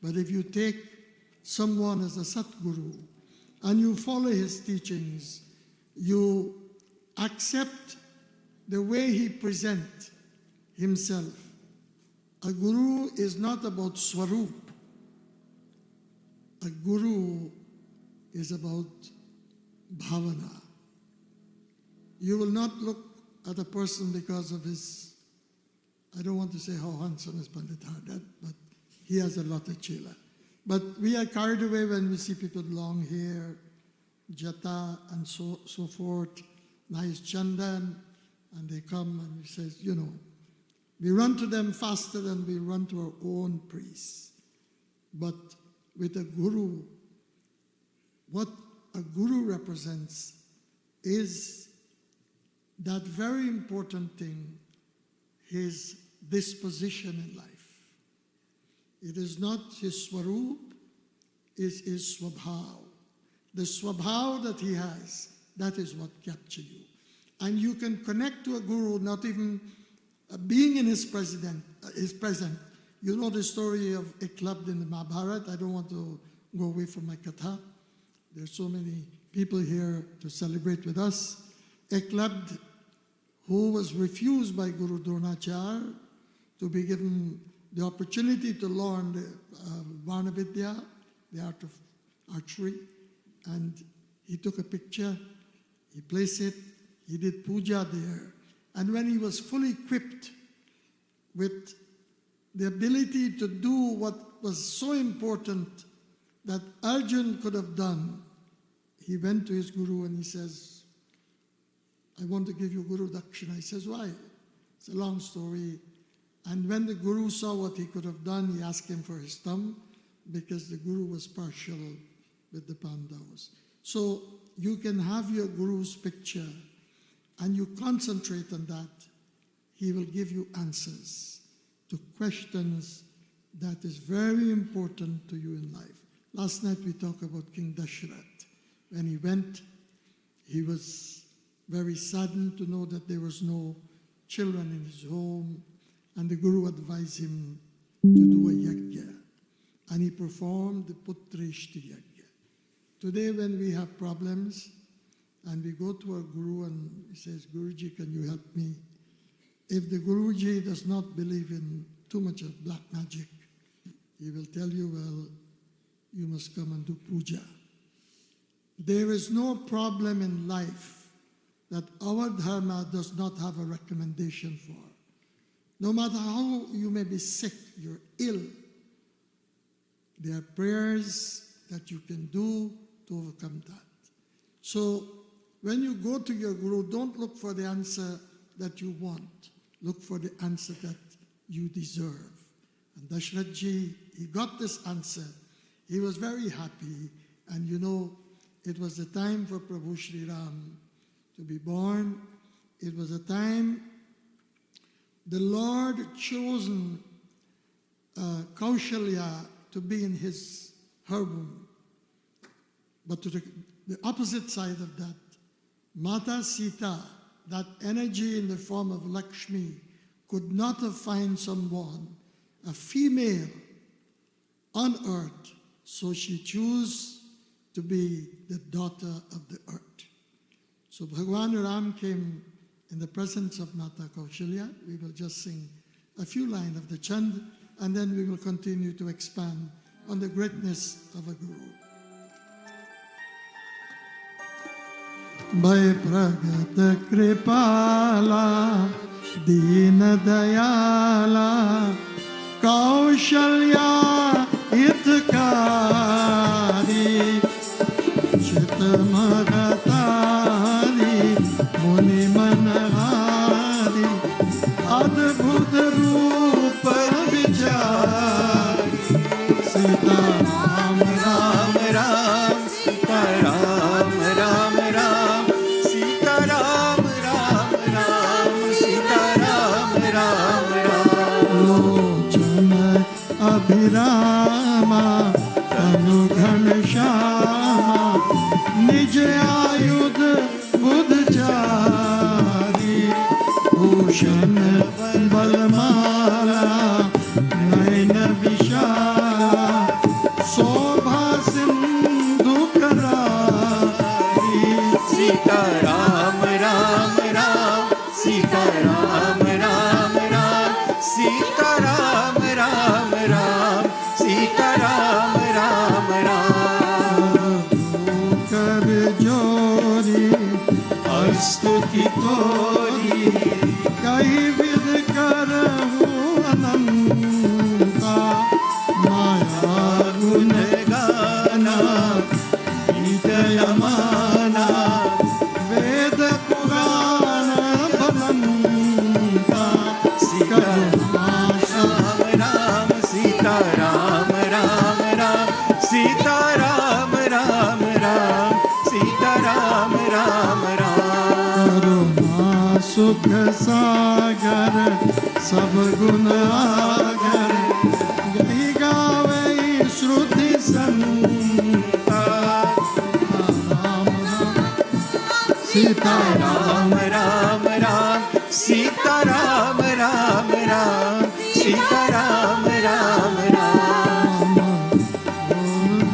But if you take someone as a Satguru and you follow his teachings, you accept the way he presents himself. A guru is not about swarup. A guru is about bhavana. You will not look at a person because of his, I don't want to say how handsome is Pandit Hardat, but he has a lot of chila. But we are carried away when we see people with long hair, jata, and so forth, nice chandan, and they come and he says, you know, we run to them faster than we run to our own priests. But with a guru, what a guru represents is that very important thing, his disposition in life. It is not his swarup, it's his swabhav. The swabhav that he has, that is what captures you. And you can connect to a guru, not even being in his present. You know the story of Eklabd in the Mahabharata. I don't want to go away from my katha. There's so many people here to celebrate with us. Eklabd, who was refused by Guru Dronacharya to be given the opportunity to learn the Varnavidya, the art of archery, and he took a picture, he placed it, he did puja there. And when he was fully equipped with the ability to do what was so important that Arjun could have done, he went to his guru and he says, I want to give you Guru Dakshina. He says, why? It's a long story. And when the guru saw what he could have done, he asked him for his thumb because the guru was partial with the Pandavas. So you can have your guru's picture and you concentrate on that. He will give you answers to questions that is very important to you in life. Last night we talked about King Dashrath. When he went, he was very saddened to know that there was no children in his home, and the Guru advised him to do a yajna. And he performed the Putrishti yajna. Today when we have problems, and we go to our Guru and he says, Guruji, can you help me? If the Guruji does not believe in too much of black magic, he will tell you, well, you must come and do puja. There is no problem in life that our dharma does not have a recommendation for. No matter how you may be sick, you're ill, there are prayers that you can do to overcome that. So when you go to your Guru, don't look for the answer that you want. Look for the answer that you deserve. And Dashrath Ji, he got this answer. He was very happy. And you know, it was the time for Prabhu Shri Ram to be born. It was a time the Lord chosen Kaushalya to be in her womb. But to the opposite side of that, Mata Sita, that energy in the form of Lakshmi, could not have found someone, a female on earth, so she chose to be the daughter of the earth. So Bhagwan Ram came in the presence of Mata Kaushalya. We will just sing a few lines of the chant, and then we will continue to expand on the greatness of a Guru. Bhai Pragat Kripala Deen Dayala Kaushalya Hitkari Chit Magatari Muni Manhari Adbhut Roop Vichari Sita Ram Ram Ram Sita Ram Ram Ram Sita Ram Ram Ram Sita Ram Ram Ram Lochana Abhirama Tanu Ghanshama Nij Ayudh Budhchari Bhushan Balmala Naina Vishara शोभा सिंधु करारी। सीता राम राम राम, सीता राम राम राम, सीता राम राम राम, सीता राम राम राम। कर जोरी स्तुति तोरी, कई विध करहूँ अनंता। माया गुण गाना विदय माना, वेद पुराण भवंता। सीता राम राम, सीता राम राम राम, सीता राम राम राम, सीता राम राम राम। करुणा सुख सागर सब गुण आगर। यही गावे श्रुति संता। राम राम सीता राम राम राम, सीता राम राम राम, सीता राम राम राम।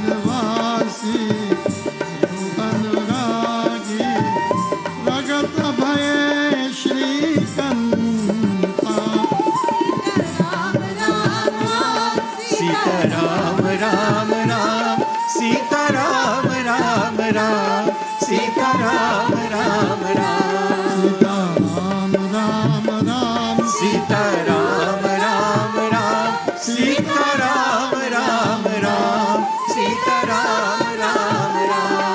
निवासी अनुरागी प्रगट भय श्रीकंता। सीता राम राम राम, सीता राम राम राम, सीता राम राम राम। सीता राम राम राम, सीता राम राम राम, सीता राम राम राम, सीता राम राम राम।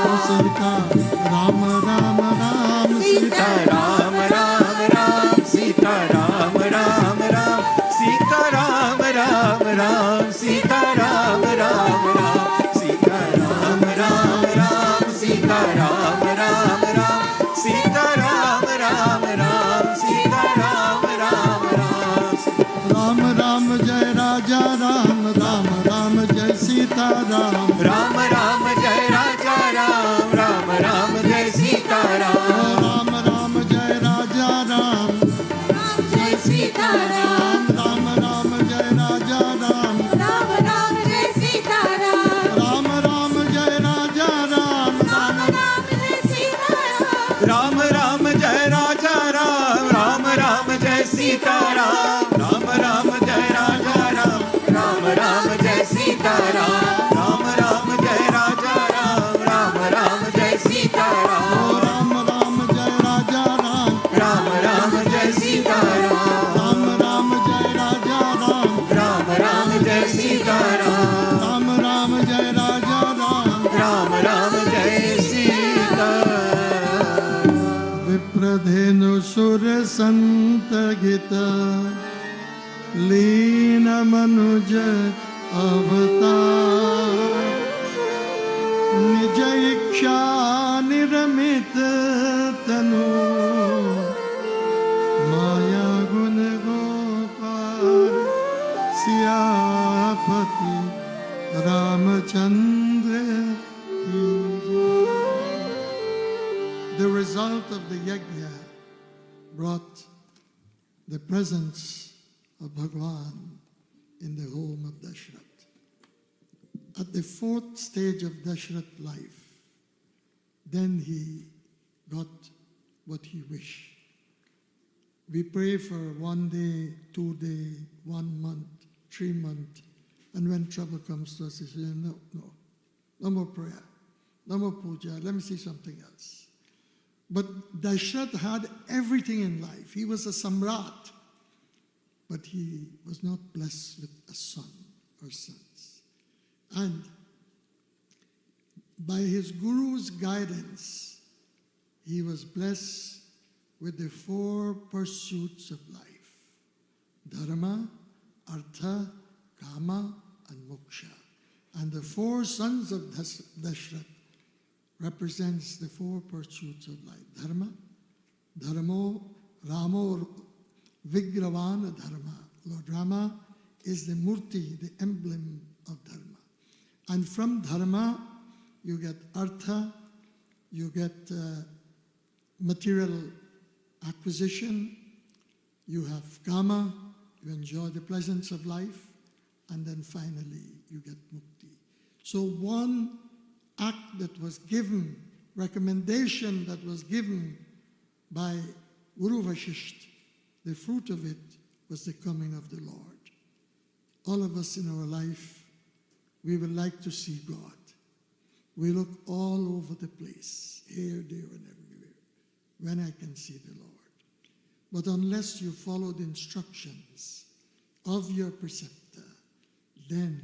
सीता राम राम राम, सीता राम राम राम, सीता राम राम राम, सीता राम राम राम, सीता राम राम राम, सीता राम राम राम, सीता राम राम राम, सीता राम राम राम। राम राम जय राजा राम, राम राम जय सीता राम। राम राम जय राजा राम, राम राम जय सीता राम। राम राम जय राजा राम, जय सीता राम, राम राम जय राजा राम। राम राम जय सीता राम, राम राम जय राजा राम, राम राम जय सीता राम। राम राम जय राजा राम, राम राम जय सीता राम। राम राम जय राजा राम, राम राम जय सीता राम। राम राम जय राजा राम, राम राम जय सीता राम। राम राम जय राजा राम, राम राम जय सीता राम। राम राम जय राजा राम, राम राम जय सीता राम। राम राम जय राजा राम। राम राम जय सीता राम। विप्रधेनु सुर संत गीत लीन मनुज अवतार। निज इच्छा निरमित तनु माया गुण गोपाल। सियापति रामचंद्र की जय। The result of the yajna brought the presence of Bhagwan in the home of Dashrath. At the fourth stage of Dashrath's life, then he got what he wished. We pray for 1 day, 2 day, 1 month, 3 months, and when trouble comes to us, he says, no more prayer, no more puja, let me see something else. But Dashrath had everything in life. He was a samrat, but he was not blessed with a son or sons. And by his guru's guidance, he was blessed with the 4 pursuits of life: dharma, artha, kama, and moksha. And the 4 sons of Dashrath represents the 4 pursuits of life. Dharma, dharmo, ramo, vigravana dharma. Lord Rama is the murti, the emblem of dharma. And from dharma, you get artha, you get material acquisition, you have kama, you enjoy the pleasance of life, and then finally you get mukti. So one act that was given, recommendation that was given by Guru Vashisht, the fruit of it was the coming of the Lord. All of us in our life, we would like to see God. We look all over the place, here, there, and everywhere, when I can see the Lord. But unless you follow the instructions of your preceptor, then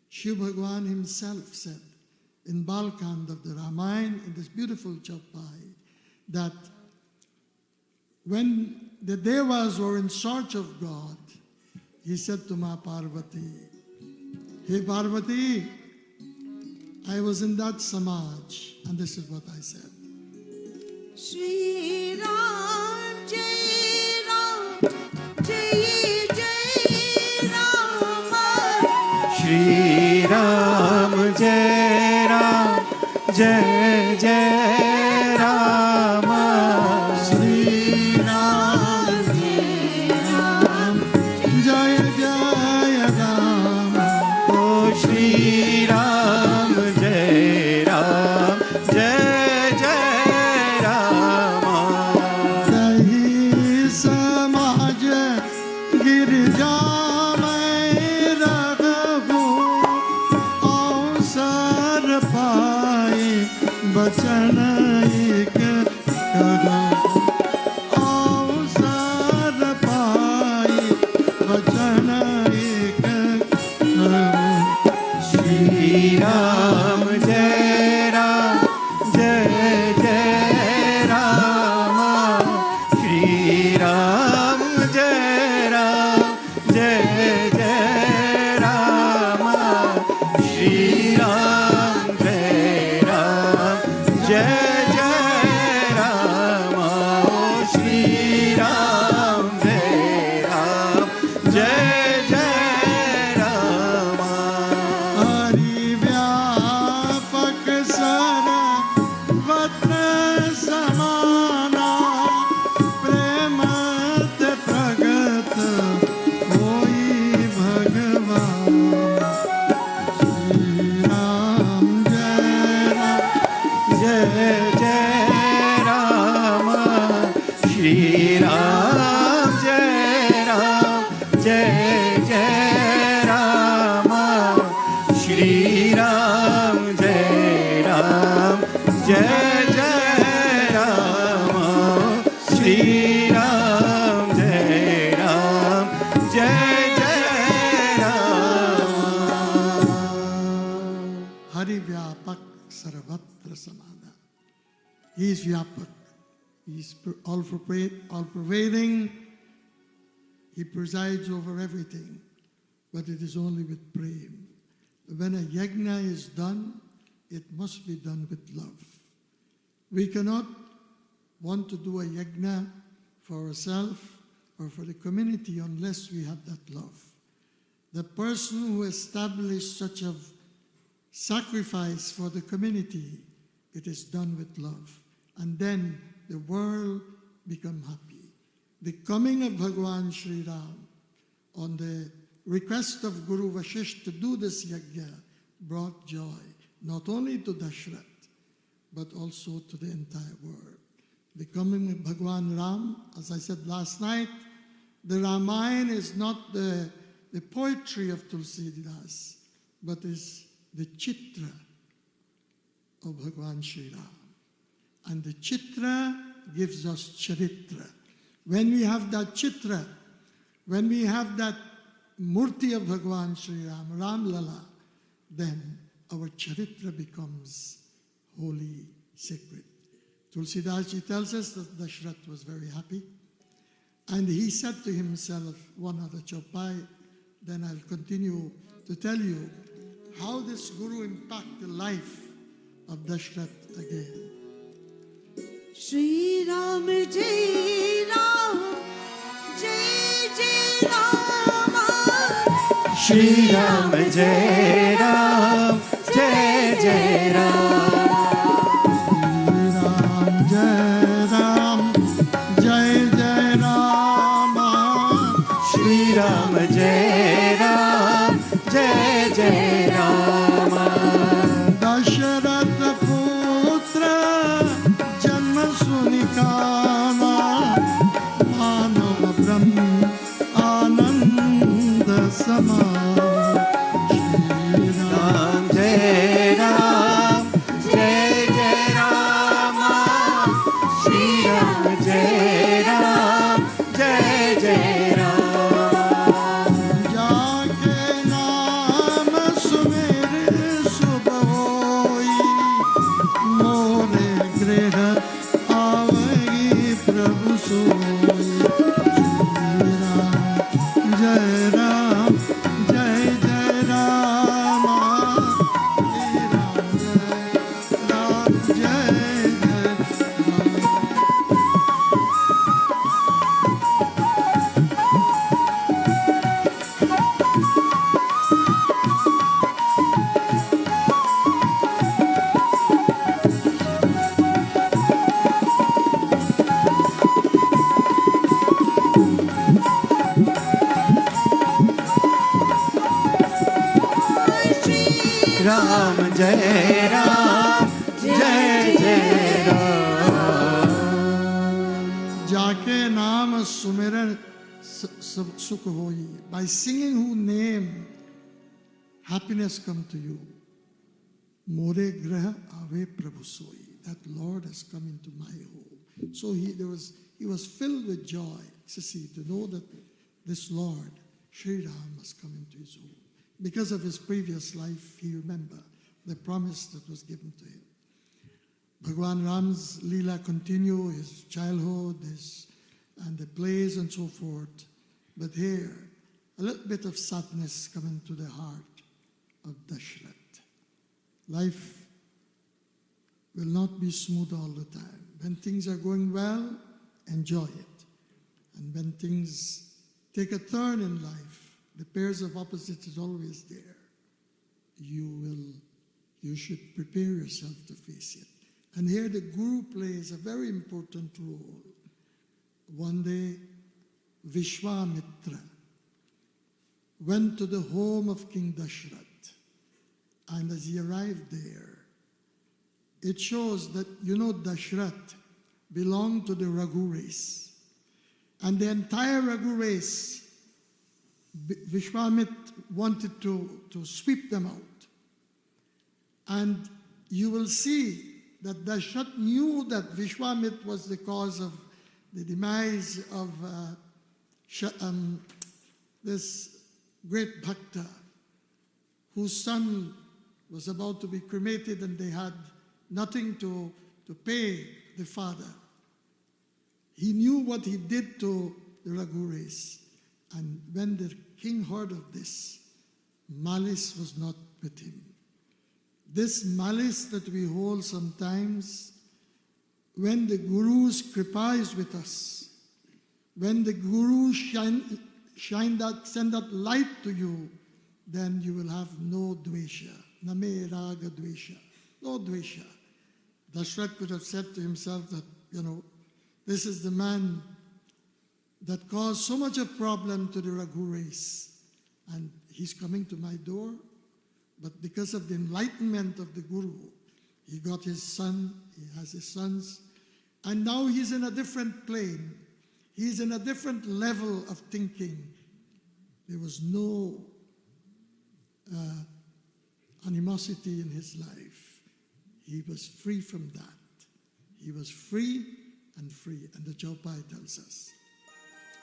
Shiv Bhagwan himself said in Balkand of the Ramayana, in this beautiful chaupai, that when the Devas were in search of God, he said to Ma Parvati, "Hey Parvati, I was in that Samaj," and this is what I said. Shri Ram Jai Ram Jai Jai Rama. Shri Ram Jai Ram Jai Jai Rama. Shri Ram Jai Jai Rama. Oh Shri Ram Jai Ram Jai Jai Rama. Dahi Samaj Girja mein raghu, avsar paaye bachan ek kaho. Avsar paaye bachan ek kaho. Shri Ram Jai Ram Jai Jai Rama. Shri Ram Jai Ram Jai Jai Rama. Shri Ram Jai Ram Jai Jai Rama. Oh Shri Ram Jai Ram Jai Jai Rama. Hari Vyapak Sarvatra Samana, Premat Pragat Hoi Bhagavan. Shri Ram Jai Ram Jai Jai Rama. Shri Ram Jai Ram Jai Jai Rama. Shri Ram Jai Ram Jai Jai Rama. Shri Ram Jai Ram Jai Jai Rama. Hari Vyapak Sarvatra Samana. He is Vyapak. He is all-pervading. He presides over everything. But it is only with prema. When a yajna is done, it must be done with love. We cannot want to do a yajna for ourselves or for the community unless we have that love. The person who established such a sacrifice for the community, it is done with love. And then the world become happy. The coming of Bhagwan Sri Ram on the request of Guru Vashisht to do this yajna brought joy, not only to Dashrath, but also to the entire world. The coming of Bhagwan Ram, as I said last night, the Ramayana is not the poetry of Tulsidas, but is the chitra of Bhagwan Sri Ram. And the chitra gives us charitra. When we have that chitra, when we have that murti of Bhagwan Sri Ram, Ram Lala, then our charitra becomes holy, sacred. Tulsidas ji tells us that Dashrath was very happy. And he said to himself, one other chaupai, then I'll continue to tell you how this Guru impacted the life of Dashrath again. Shri Ram Jai Ram Jai Jai Rama. Shri Ram Jai Ram Jai Jai Ram. Shri Ram Jai Ram Jai Jai Rama. Shri Ram Jai Ram Jai Jai Rama. Ram जय राम जय जय राम। जाके नाम सुमिरन सुख होई. By singing whose name, happiness come to you. More graha ave prabhu soi. That Lord has come into my home. So he was filled with joy, to know that this Lord, Sri Ram, has come into his home. Because of his previous life, he remembered the promise that was given to him. Bhagwan Ram's Leela continue, his childhood, and the plays and so forth. But here, a little bit of sadness coming to the heart of Dashrath. Life will not be smooth all the time. When things are going well, enjoy it. And when things take a turn in life, the pairs of opposites is always there. You should prepare yourself to face it. And here the Guru plays a very important role. One day, Vishwamitra went to the home of King Dashrath. And as he arrived there, it shows that, Dashrath belonged to the Raghu race. And the entire Raghu race, Vishwamitra wanted to sweep them out. And you will see that Dashrath knew that Vishwamitra was the cause of the demise of this great bhakta, whose son was about to be cremated and they had nothing to pay the father. He knew what he did to the Raghu race. And when the king heard of this, malice was not with him. This malice that we hold sometimes, when the Guru's kripa is with us, when the Guru send that light to you, then you will have no dvesha. Name raga dvesha. No dvesha. Dashrath could have said to himself that, this is the man that caused so much of problem to the Raghu race. And he's coming to my door. But because of the enlightenment of the Guru, he got his son, he has his sons, and now he's in a different plane. He's in a different level of thinking. There was no animosity in his life. He was free from that. He was free and free. And the Chaupai tells us,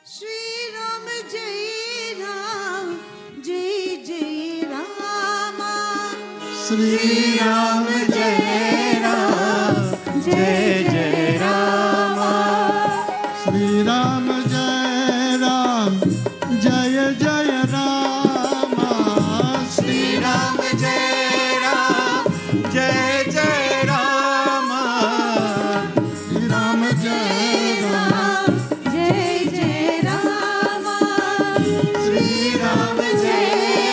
Shri Ram Jai Ram Jai Jai Rama. Shri Ram Jai Ram Jai Jai Rama. Shri Ram Jai Ram Jai Jai Rama. Shri Ram Jai Ram Jai Jai Rama. Shri Ram Jai Ram. Jai Jai Rama. Shri Ram Jai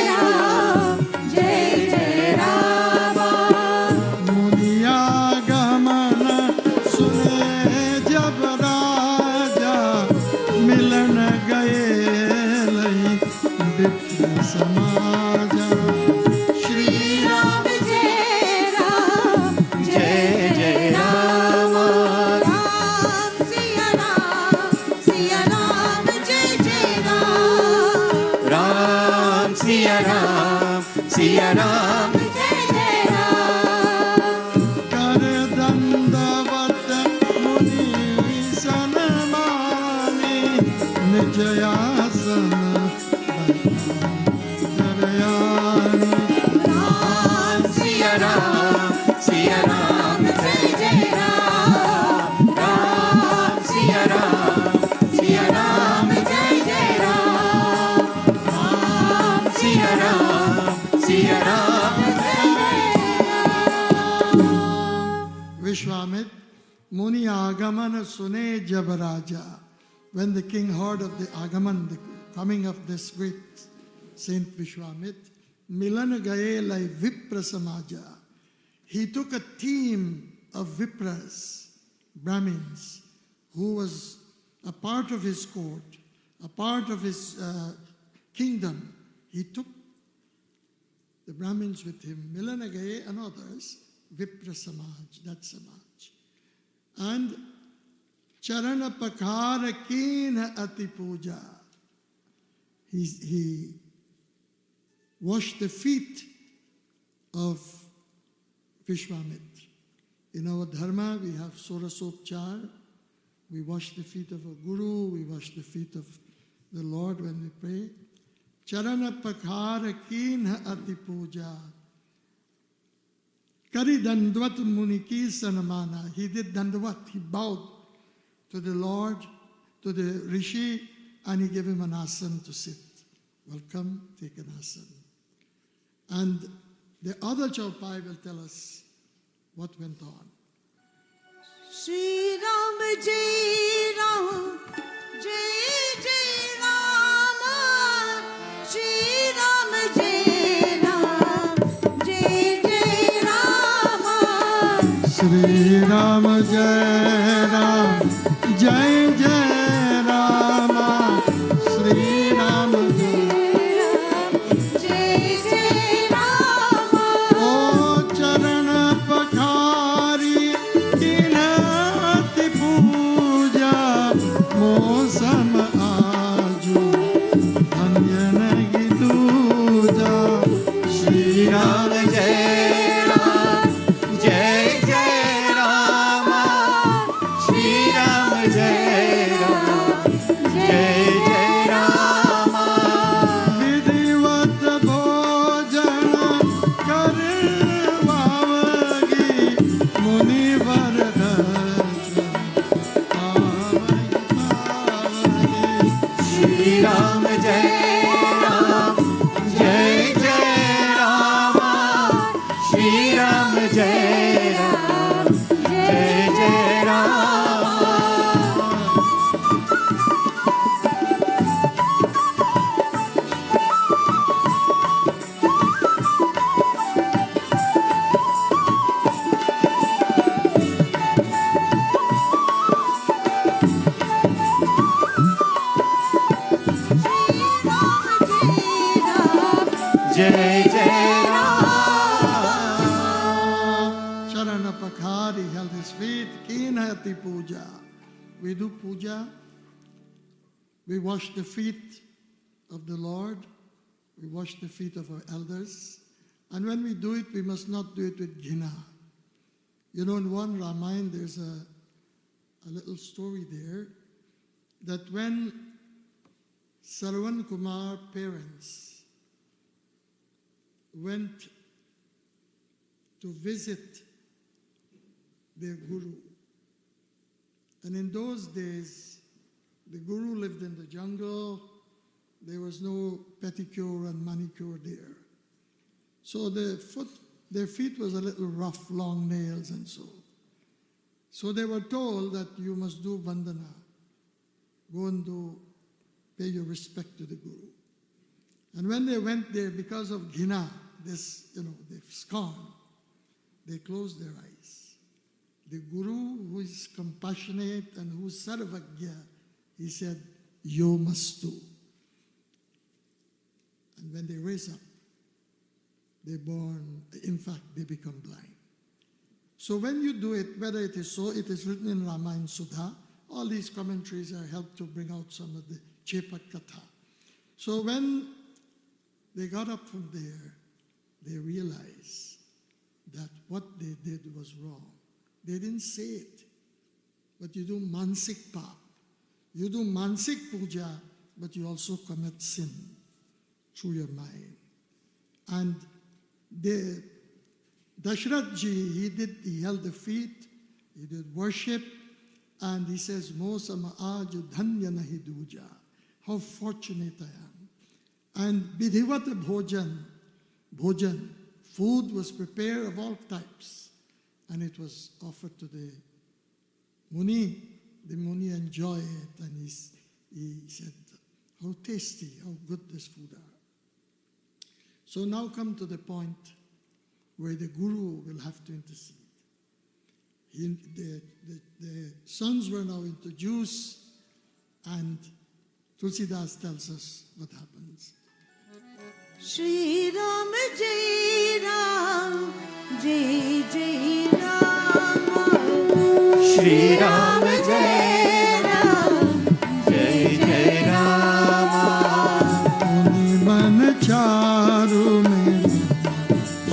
Ram Jai Jai Rama. Muniya Gamana Sune Jab Raja Milan Gaye Lai Vipra Samaja. Shri Ram Jai Ram Jai Jai Rama. Ram Siya Ram Jai Jai Ram. Ram Siya Ram Siya Ram Jai Jai Ram. Kar Dandavat Muni Sanmani Nijayasana Darayani. Ram Siya Ram Siya Ram Jai Jai Ram. Ram Siya Ram Siya Ram Jai Jai Ram. Ram Siya Ram Siya Ram Jai Jai Ram. Vishwamitra Muni Agaman Sune Jabaraja. When the king heard of the Agaman, the coming of this great Saint Vishwamitra, Milan Gaye Lai Vipra Samaja. He took a team of Vipras, Brahmins, who was a part of his court, a part of his kingdom. He took the Brahmins with him, Milanagaye and others, Vipra Samaj, that Samaj. And Charana Pakhara Kina Ati Puja. He washed the feet of Vishwamitra. In our dharma, we have Sorasopchar. We wash the feet of a guru. We wash the feet of the Lord when we pray. Charana Pakhara Kinha Ati Puja. Kari Dandvat Muniki Sanamana. He did Dandvat. He bowed to the Lord, to the Rishi, and he gave him an asana to sit. Welcome, take an asana. And the other Chaupai will tell us what went on. Shri Ram Jai Ram Jai Jai Ram Shri Ram Jai Ram Jai Jai Ram Shri Ram Jai Ram Jai Jai Ram Shri Ram Jai Jai Ram O Charana Pakhari Kinati Puja Mosam Aju Dhanya Nahi Duja Shri Ram Jai Ram, Jai Jai Rama, Shri Ram Jai Ram, Jai Jai Rama. Vidhivat Bhojan Karvavagi Muni Vardhaja Pavagi Pavagi Shri Ram Jai Ram, Jai Jai Rama, Shri Ram Jai Ram, Jai Jai Rama. Jai Jai Ram. Charana Pakhari held his feet, Kinati Puja. We do puja, we wash the feet of the Lord, we wash the feet of our elders, and when we do it, we must not do it with ghina. You know, in one Ramayana, there's a little story there that when Sarwan Kumar parents went to visit their guru. And in those days, the guru lived in the jungle. There was no pedicure and manicure there. So their feet was a little rough, long nails and so. So they were told that you must do vandana. Go and pay your respect to the guru. And when they went there, because of ghina, they've scorn, they closed their eyes. The guru, who is compassionate and who is sarvagya, he said, you must do. And when they raise up, they become blind. So when you do it, whether it is so, it is written in Ramayana Sudha, all these commentaries are helped to bring out some of the Chepak Katha. So when they got up from there, they realized that what they did was wrong. They didn't say it, but you do mansik pap. You do mansik puja, but you also commit sin through your mind. And Dashrath ji, he held the feet, he did worship, and he says, Mo sama aju dhanya nahi duja. How fortunate I am. And vidhivat bhojan, food was prepared of all types, and it was offered to the Muni. The Muni enjoyed it, and he said, how tasty, how good this food are. So now come to the point where the Guru will have to intercede. The sons were now introduced, and Tulsidas tells us what happens. Shri Ram Jai Ram, Jai Jai Rama. Shri Ram Jai Ram, Jai Jai Rama. मुनि मन चारु में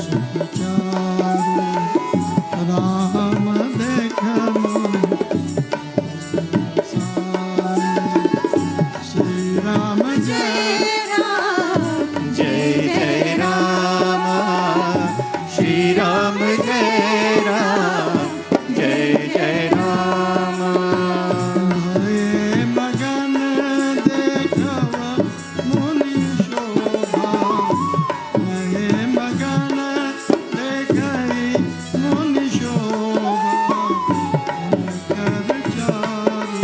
सुख चारु, राम देख मन सारे। श्री राम जय जय जय राम श्री राम जय राम जय जय राम भये मगन देखव मुनि शोभा, भये मगन देखई मुनि शोभा, कर चारु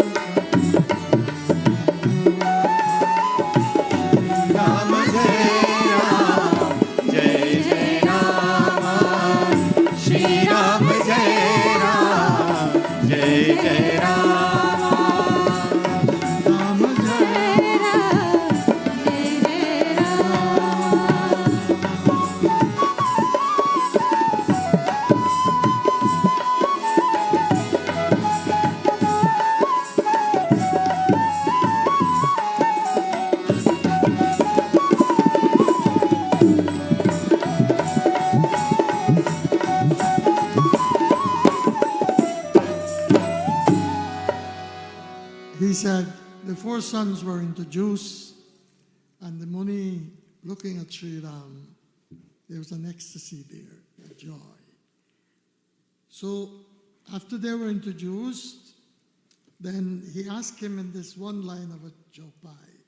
राम जय राम जय जय राम श्री राम जय राम जय जय राम राम जय He said the four sons were introduced, and the Muni, looking at Sri Ram, there was an ecstasy there, a joy. So after they were introduced, then he asked him in this one line of a Chopai,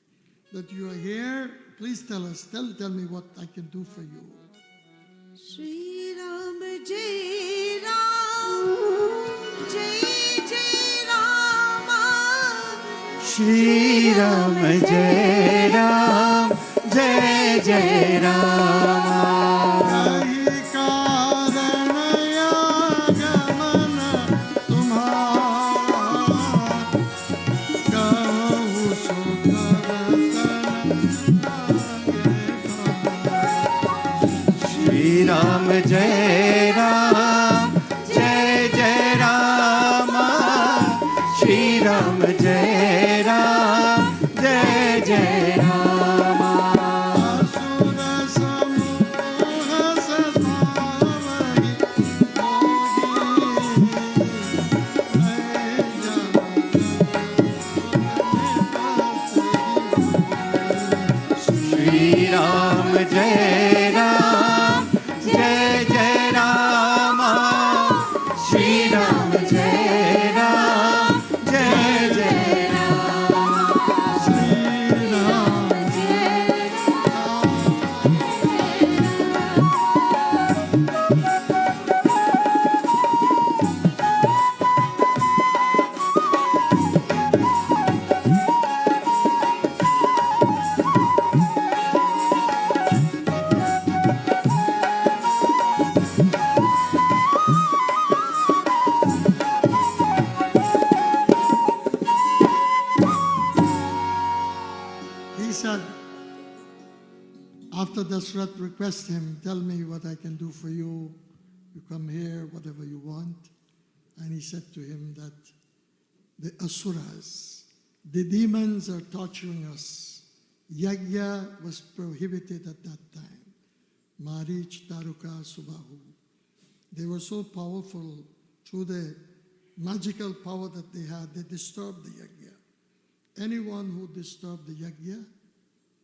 that you are here, please tell us, tell me what I can do for you. Shri Ram Jai Ram, Jai Jai Rama. Shri Ram जय राम जय जय राम कही कारण आगमन तुम्हारा, कहूँ सो करतन आगे श्री राम जय राम जय जय राम श्री राम जय राम जय जय राम असुर समूह सतावहि मोहि, मैं श्री राम जय राम जय जय राम श्री राम जय राम जय जय Ram Shri Ram He said, after Dashrath requested him, tell me what I can do for you. You come here, whatever you want. And he said to him that the asuras, the demons are torturing us. Yajna was prohibited at that time. Marich, Taruka, Subahu. They were so powerful through the magical power that they had, they disturbed the yajna. Anyone who disturbed the yajna,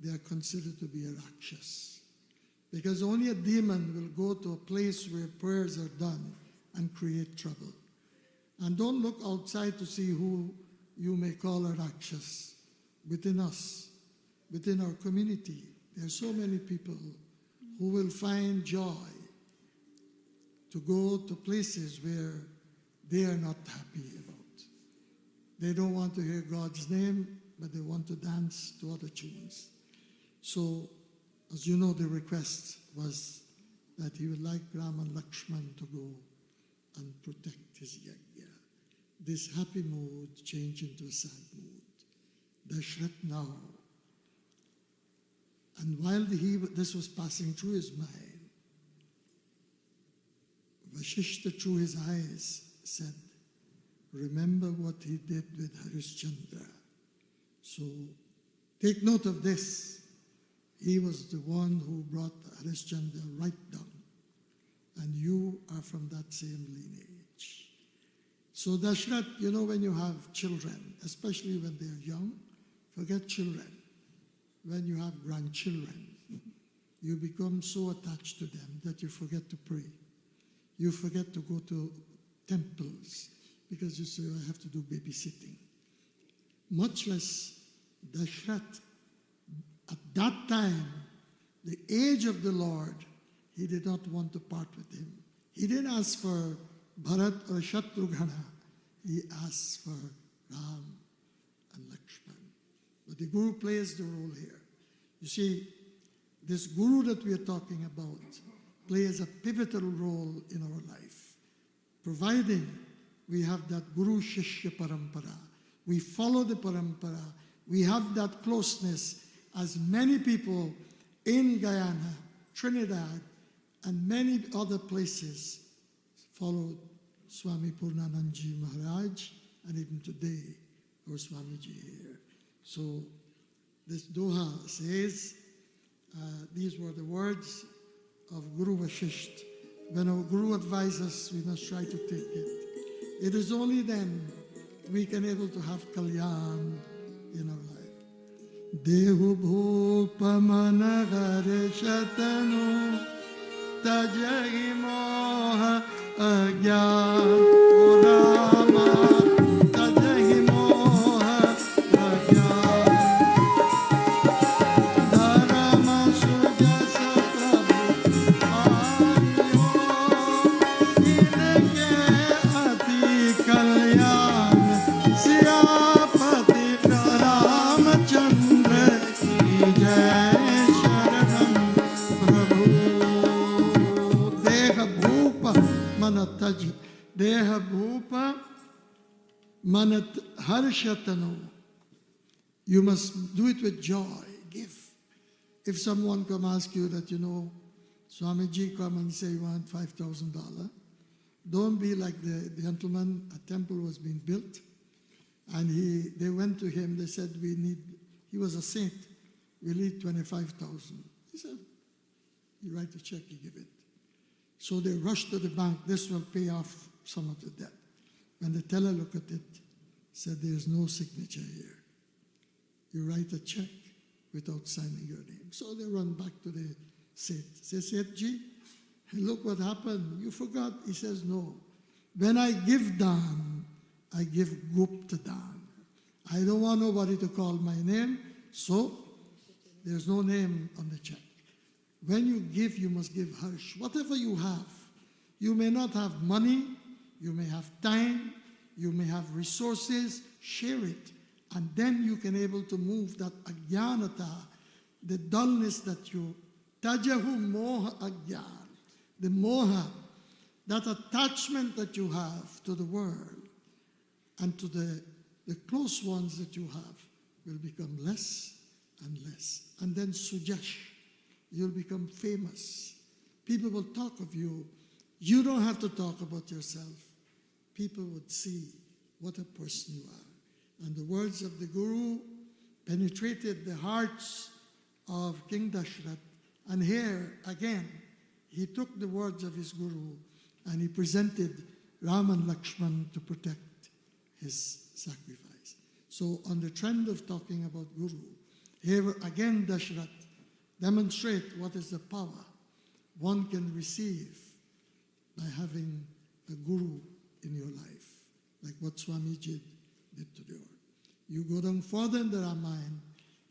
they are considered to be a rakshas. Because only a demon will go to a place where prayers are done and create trouble. And don't look outside to see who you may call a rakshas. Within us, within our community, there are so many people who will find joy to go to places where they are not happy about. They don't want to hear God's name, but they want to dance to other tunes. So, as you know, the request was that he would like Ram and Lakshman to go and protect his yajna. This happy mood changed into a sad mood. Dashrath now, And while this was passing through his mind, Vashishta through his eyes said, remember what he did with Harishchandra. So take note of this. He was the one who brought Harishchandra right down. And you are from that same lineage. So Dashrath, you know, when you have children, especially when they're young, forget children. When you have grandchildren, you become so attached to them that you forget to pray. You forget to go to temples because you say, I have to do babysitting. Much less Dashrath, at that time, the age of the Lord, he did not want to part with him. He didn't ask for Bharat or Shatrughna. He asked for Ram and Lakshman. But the Guru plays the role here. You see, this Guru that we are talking about plays a pivotal role in our life, providing we have that Guru Shishya Parampara. We follow the Parampara. We have that closeness as many people in Guyana, Trinidad, and many other places followed Swami Purnanandji Maharaj, and even today, our Swamiji here. So this Doha says, these were the words of Guru Vashisht. When our Guru advises us, we must try to take it. It is only then we can able to have kalyan in our life. Dehu bhupamana gareshatanu tajahi moha agyan Rama tajahi moha agyan dharma sujasa prabhu ayo inke ati kalyan siyapati Ramachandra ki jai sharanam prabhu deha bhupa manataji deha bhupa manat harshatanu. You must do it with joy. Give. If someone come ask you that, you know, Swamiji come and say you want $5,000, don't be like the gentleman. A temple was being built, and they went to him. They said, he was a saint. We need 25,000. He said, you write a check, you give it. So they rushed to the bank. This will pay off some of the debt. When the teller looked at it, said, there's no signature here. You write a check without signing your name. So they run back to the Seth. Say, Sethji, look what happened. You forgot. He says, no. When I give dan, I give Gupta dan. I don't want nobody to call my name, so there's no name on the check. When you give, you must give harsh. Whatever you have. You may not have money, you may have time, you may have resources, share it. And then you can able to move that ajnanata, the dullness that you, tajahu moha ajnan, the moha, that attachment that you have to the world and to the close ones that you have will become less and less. And then sujash, you'll become famous. People will talk of you. You don't have to talk about yourself. People would see what a person you are. And the words of the Guru penetrated the hearts of King Dashrath. And here, again, he took the words of his Guru and he presented Ram and Lakshman to protect his sacrifice. So on the trend of talking about Guru, here again Dashrath demonstrate what is the power one can receive by having a Guru in your life, like what Swamiji did to the world. You go down further in the Ramayana,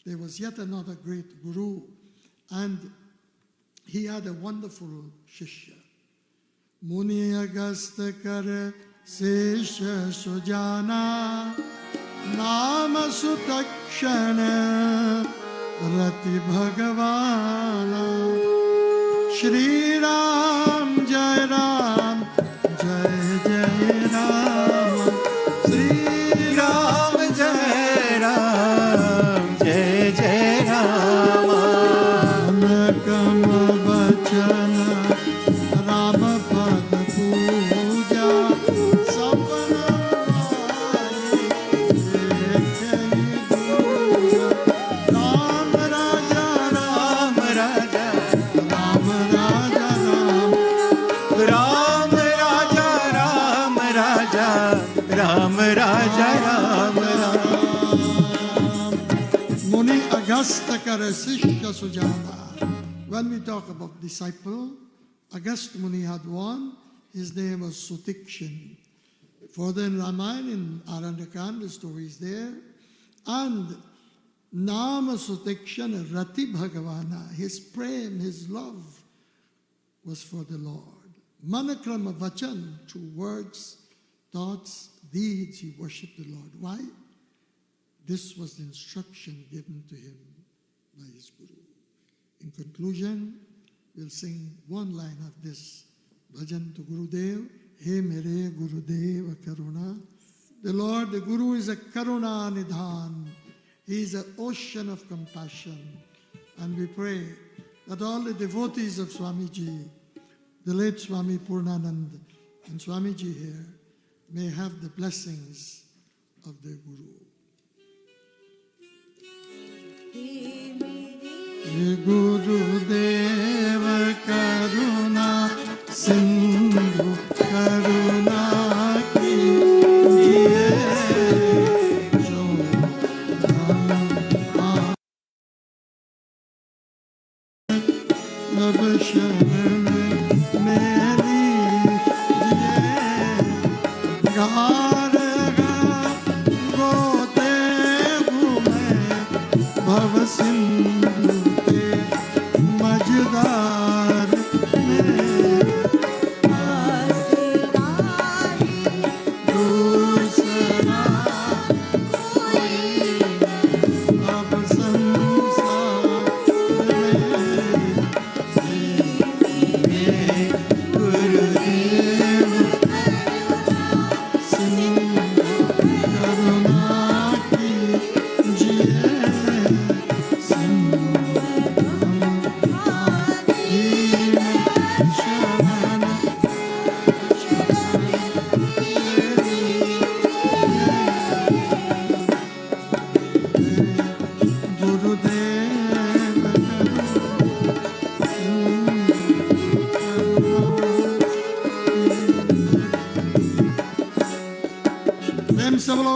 there was yet another great Guru, and he had a wonderful Shishya. Muni Agasta Kare Sesha Sujana Nama Sutakshana Rati Bhagavana Shri Ram Jai Ram Jai Jai Ram Shri Ram Jai Ram Jai Jai Ram Ram Raja, Ram Raja, Ram Raja, Ram Raja. Muni Agastha kare Sishya Sujana. When we talk about disciple, Agastha Muni had one. His name was Sutikshan. Further in Ramayana, in Aranyakan, the story is there. And Nama Sutikshan Rati Bhagavana, his prem, his love was for the Lord. Manakrama Vachan, through words, thoughts, deeds, he worshipped the Lord. Why? This was the instruction given to him by his Guru. In conclusion, we'll sing one line of this bhajan to Gurudev. He mere Gurudev Karuna. The Lord, the Guru is a Karuna Nidhan. He is an ocean of compassion. And we pray that all the devotees of Swamiji, the late Swami Purnanand and Swamiji here, may have the blessings of the Guru. Gurudev Karuna Sindhu Karuna ki jiye jo ab sharan meri jiye gar gote ghume bhav sindhu ke majdar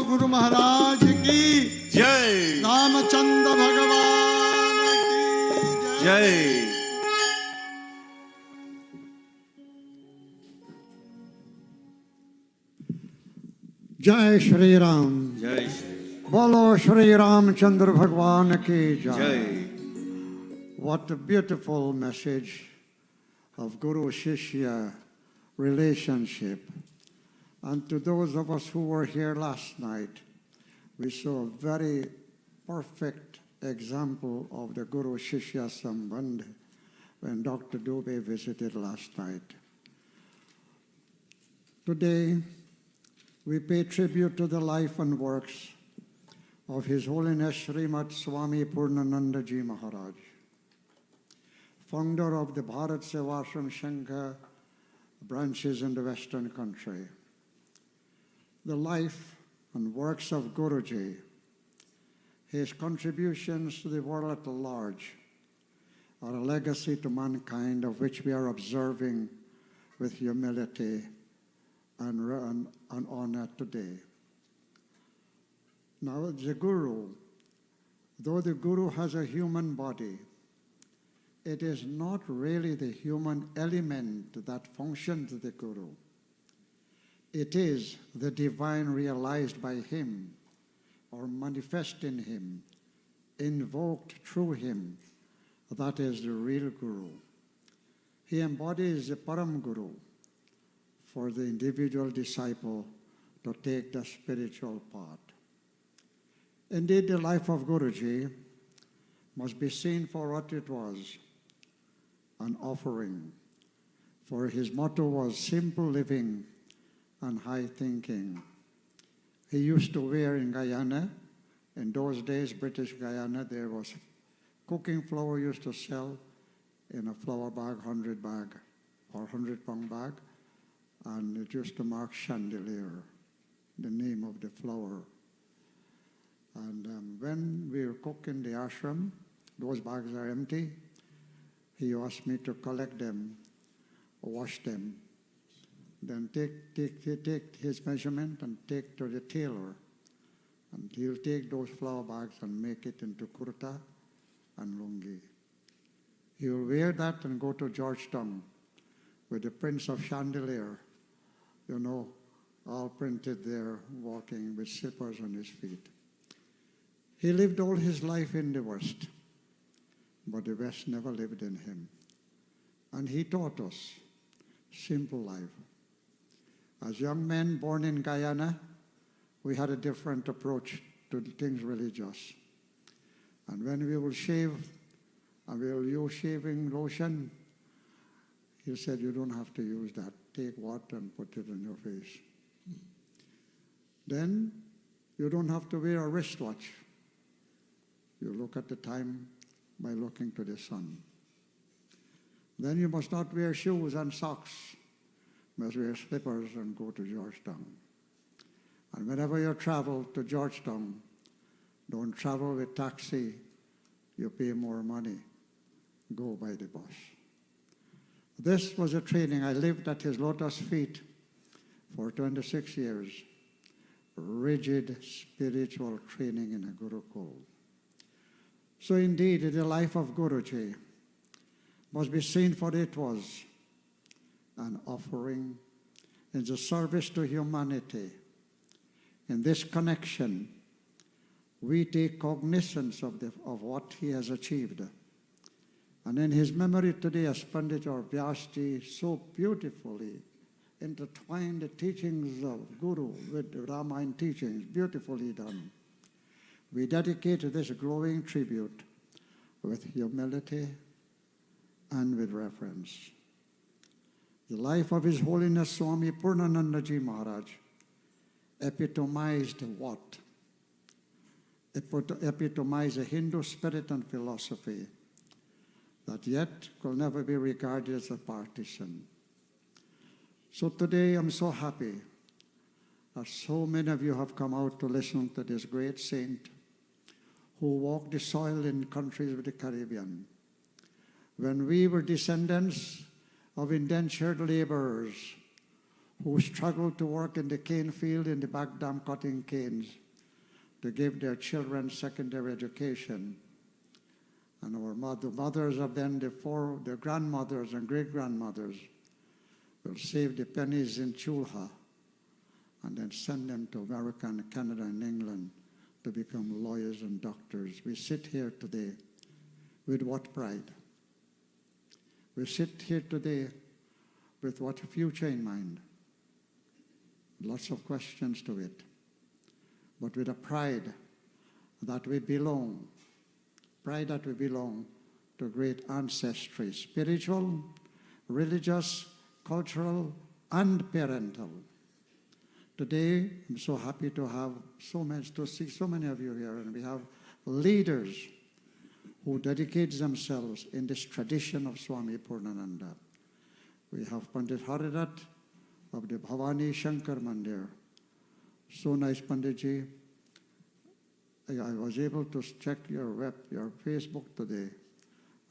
Guru Maharaj ki Jai, Ramachandra Bhagavan ki Jai. Jai Shri Ram. Jai Shri. Bolo Shri Ram Chandra Bhagwan ki Jai. Jai. What a beautiful message of Guru Shishya relationship. And to those of us who were here last night, we saw a very perfect example of the Guru Shishya Sambandh when Dr. Dubey visited last night. Today, we pay tribute to the life and works of His Holiness Srimad Swami Purnananda Ji Maharaj, founder of the Bharat Sevashram Sangha branches in the Western country. The life and works of Guruji, his contributions to the world at large, are a legacy to mankind of which we are observing with humility and honor today. Now, the Guru, though the Guru has a human body, it is not really the human element that functions the Guru. It is the divine realized by him or manifest in him, invoked through him. That is the real Guru. He embodies the Param Guru for the individual disciple to take the spiritual path. Indeed, the life of Guruji must be seen for what it was, an offering. For his motto was simple living and high thinking. He used to wear in Guyana, in those days, British Guyana, there was cooking flour used to sell in a flour bag, 100 bag, or 100 pound bag, and it used to mark chandelier, the name of the flour. And when we were cooking the ashram, those bags are empty. He asked me to collect them, wash them, Then take his measurement and take to the tailor. And he'll take those flour bags and make it into kurta and lungi. He will wear that and go to Georgetown with the Prince of Chandelier, all printed there, walking with slippers on his feet. He lived all his life in the West, but the West never lived in him. And he taught us simple life. As young men born in Guyana, we had a different approach to things religious. And when we will shave, and we will use shaving lotion, he said, you don't have to use that. Take water and put it on your face. Then you don't have to wear a wristwatch. You look at the time by looking to the sun. Then you must not wear shoes and socks. You must wear slippers and go to Georgetown. And whenever you travel to Georgetown, don't travel with taxi. You pay more money. Go by the bus. This was a training. I lived at his lotus feet for 26 years. Rigid spiritual training in a Gurukul. So indeed, the life of Guruji must be seen for it was, an offering in the service to humanity. In this connection, we take cognizance of what he has achieved. And in his memory today, as Pandit Vyasji so beautifully intertwined the teachings of Guru with the Ramayana teachings, beautifully done. We dedicate this glowing tribute with humility and with reverence. The life of His Holiness Swami Purnanandaji Maharaj epitomized what? Epitomized a Hindu spirit and philosophy that yet will never be regarded as a partisan. So today I'm so happy that so many of you have come out to listen to this great saint who walked the soil in countries of the Caribbean. When we were descendants of indentured laborers who struggled to work in the cane field in the back dam cutting canes to give their children secondary education. And our mothers of then, the grandmothers and great-grandmothers will save the pennies in chulha and then send them to America and Canada and England to become lawyers and doctors. We sit here today with what pride? We sit here today with what future in mind? Lots of questions to it. But with a pride that we belong to great ancestry, spiritual, religious, cultural, and parental. Today, I'm so happy to have to see so many of you here, and we have leaders who dedicate themselves in this tradition of Swami Purnananda. We have Pandit Haridat of the Bhavani Shankar Mandir. So nice, Panditji. I was able to check your Facebook today,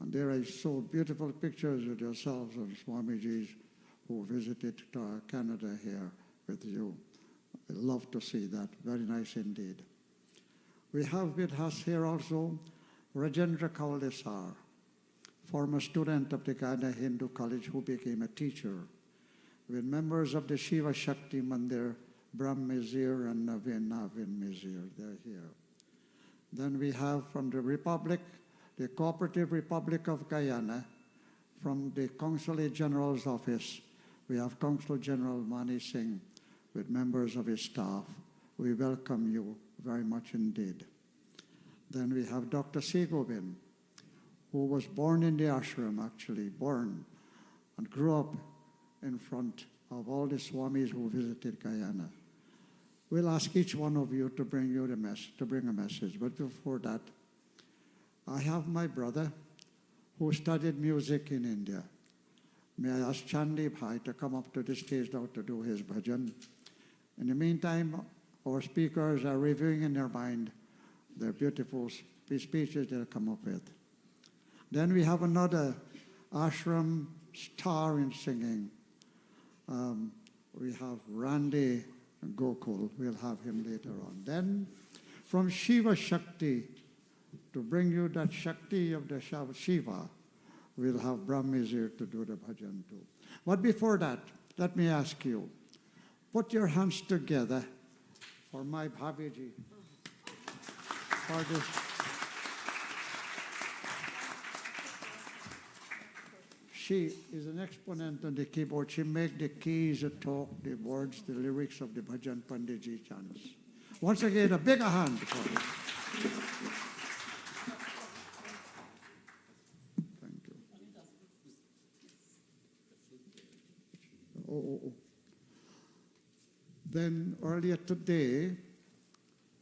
and there I saw beautiful pictures of yourselves and Swamijis who visited Canada here with you. I love to see that. Very nice indeed. We have with us here also Rajendra Kaulisar, former student of the Guyana Hindu College who became a teacher, with members of the Shiva Shakti Mandir, Brahm Mizir and Navin Mizir. They're here. Then we have from the Republic, the Cooperative Republic of Guyana, from the Consulate General's Office, we have Consul General Mani Singh with members of his staff. We welcome you very much indeed. Then we have Dr. Segobin, who was born in the ashram, actually, born and grew up in front of all the Swamis who visited Guyana. We'll ask each one of you to bring a message. But before that, I have my brother who studied music in India. May I ask Chandi Bhai to come up to the stage now to do his bhajan. In the meantime, our speakers are reviewing in their mind their beautiful speeches they'll come up with. Then we have another ashram star in singing, we have Randy Gokul. We'll have him later on. Then from Shiva Shakti, to bring you that Shakti of the Shiva, we'll have Brahmizir to do the bhajan too. But before that, let me ask you, put your hands together for my Bhabiji. For this. She is an exponent on the keyboard. She makes the keys, the talk, the words, the lyrics of the bhajan Panditji chants. Once again, a bigger hand for her. Thank you. Oh. Then earlier today,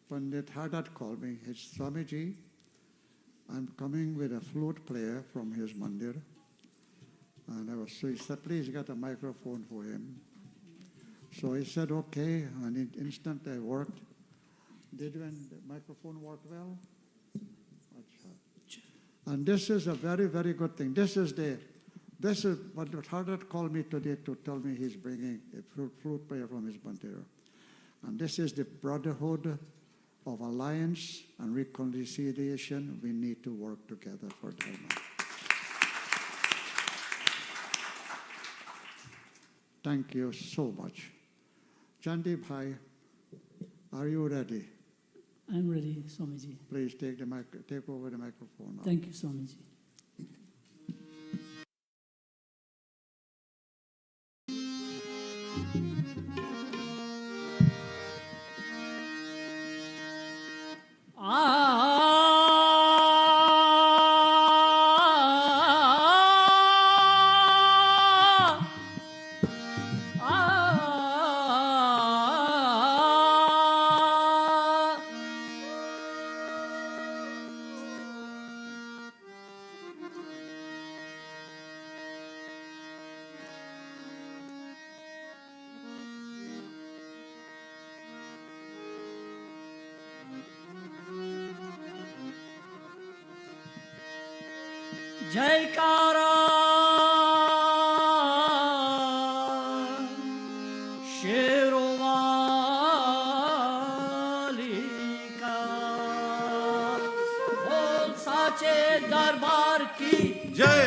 Pandit Hardat called me. His Swamiji, I'm coming with a flute player from his Mandir. And he said, please get a microphone for him. So he said, okay, and in an instant I worked. Did the microphone work well? And this is a very, very good thing. This is what Hardat called me today to tell me he's bringing a flute player from his Mandir. And this is the brotherhood of alliance and reconciliation. We need to work together for Dharma. Thank you so much. Chandi Bhai, are you ready? I'm ready, Swamiji. Please take over the microphone now. Thank you, Swamiji. जयकारा शेरोवाली का बोल साचे दरबार की जय।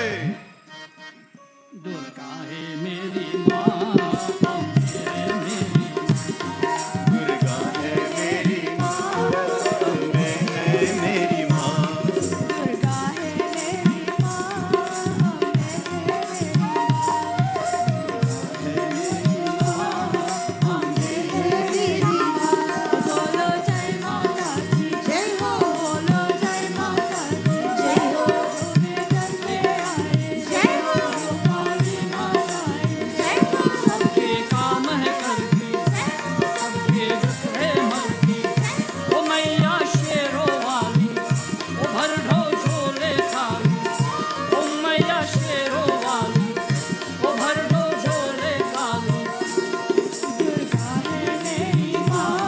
दुर्गा है मेरी माँ दुर्गा है मेरी माँ, अम्बे है मेरी माँ। दुर्गा है मेरी माँ, अम्बे है मेरी माँ। बोलो जय माता की जय हो, बोलो जय माता की जय हो। जो मेरे घर में आए जय हो, काली माताएं जय हो। सबके काम है करती सबके दुख है मरती ओ मैया शेरों वाली ओ भर ढो झोले खाली ओ मैया शेरों वाली ओ भर ढो झोले खाली दुर्गा है मेरी माँ,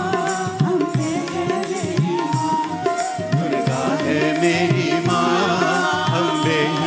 अम्बे है मेरी माँ। दुर्गा है मेरी माँ, अम्बे है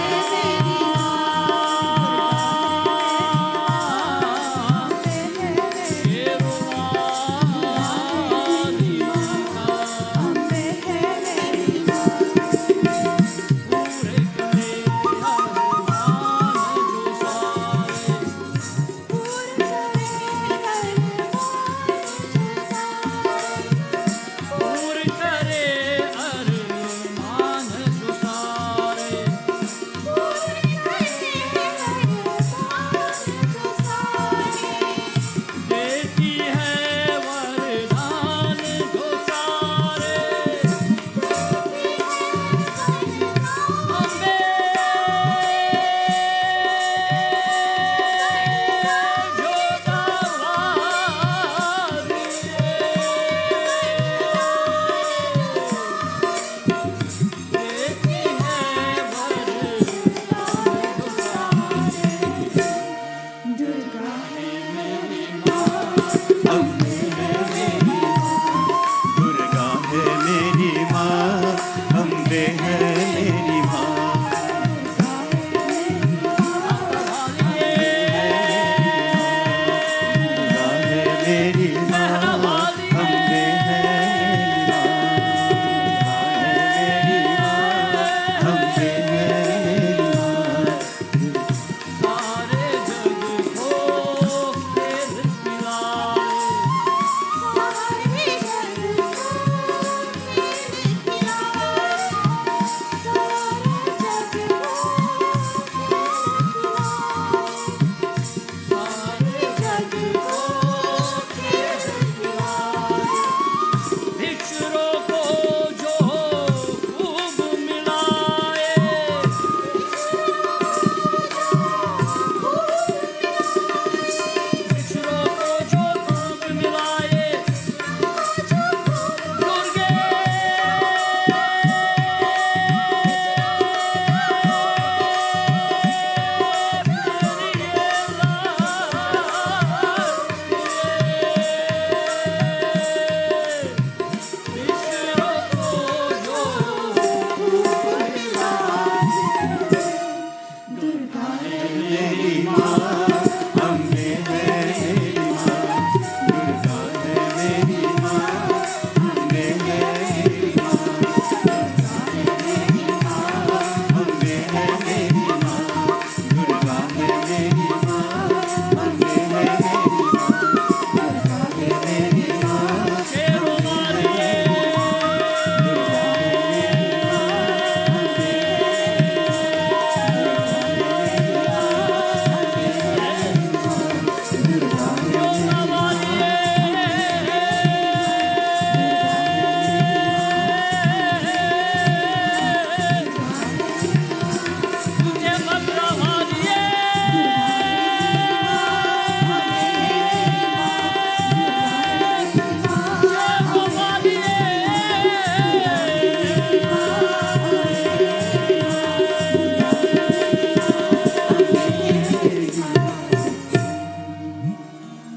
पूरे करे अरमान जो सारे देती है वरदान जो सारे अम्बे जो गवारी देती है वरदान जो सारे दुर्गा है मेरी माँ, दुर्गा है मेरी माँ, अम्बे है मेरी माँ। Durga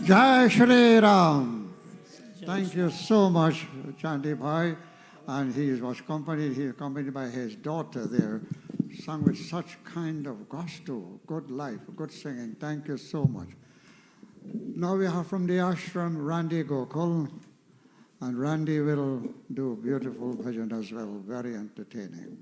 Jai Shri Ram. Thank you so much, Chandi Bhai. And he was accompanied by his daughter there, sung with such kind of gusto, good life, good singing. Thank you so much. Now we have from the ashram Randy Gokul, and Randy will do beautiful bhajan as well, very entertaining.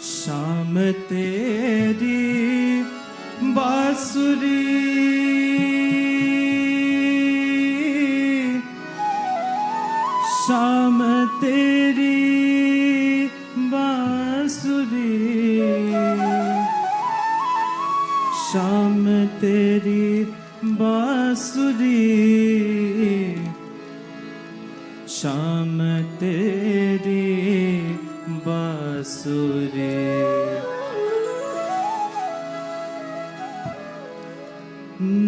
शाम तेरी बांसुरी शाम तेरी बांसुरी शाम तेरी बांसुरी शाम तेरी बांसुरी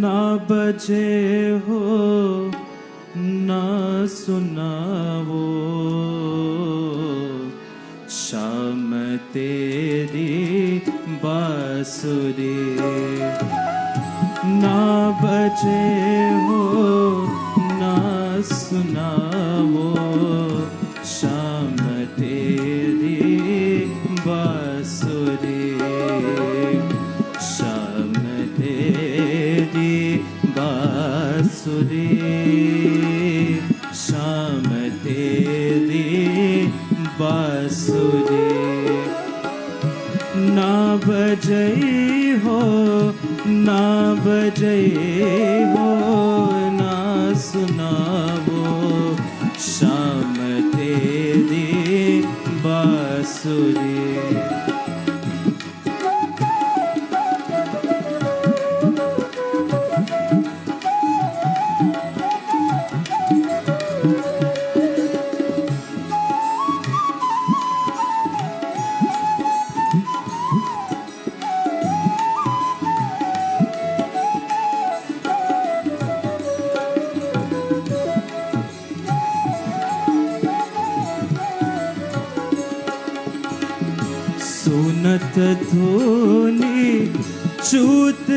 ना बजे हो ना सुनावो शाम तेरी बांसुरी ना बजे हो ना सुनावो शाम तेरी बांसुरी शाम तेरी बांसुरी शाम तेरी बांसुरी ना बजई हो ना बजई हो ना सुनावो शाम तेरी बांसुरी सुनत धूनी चूत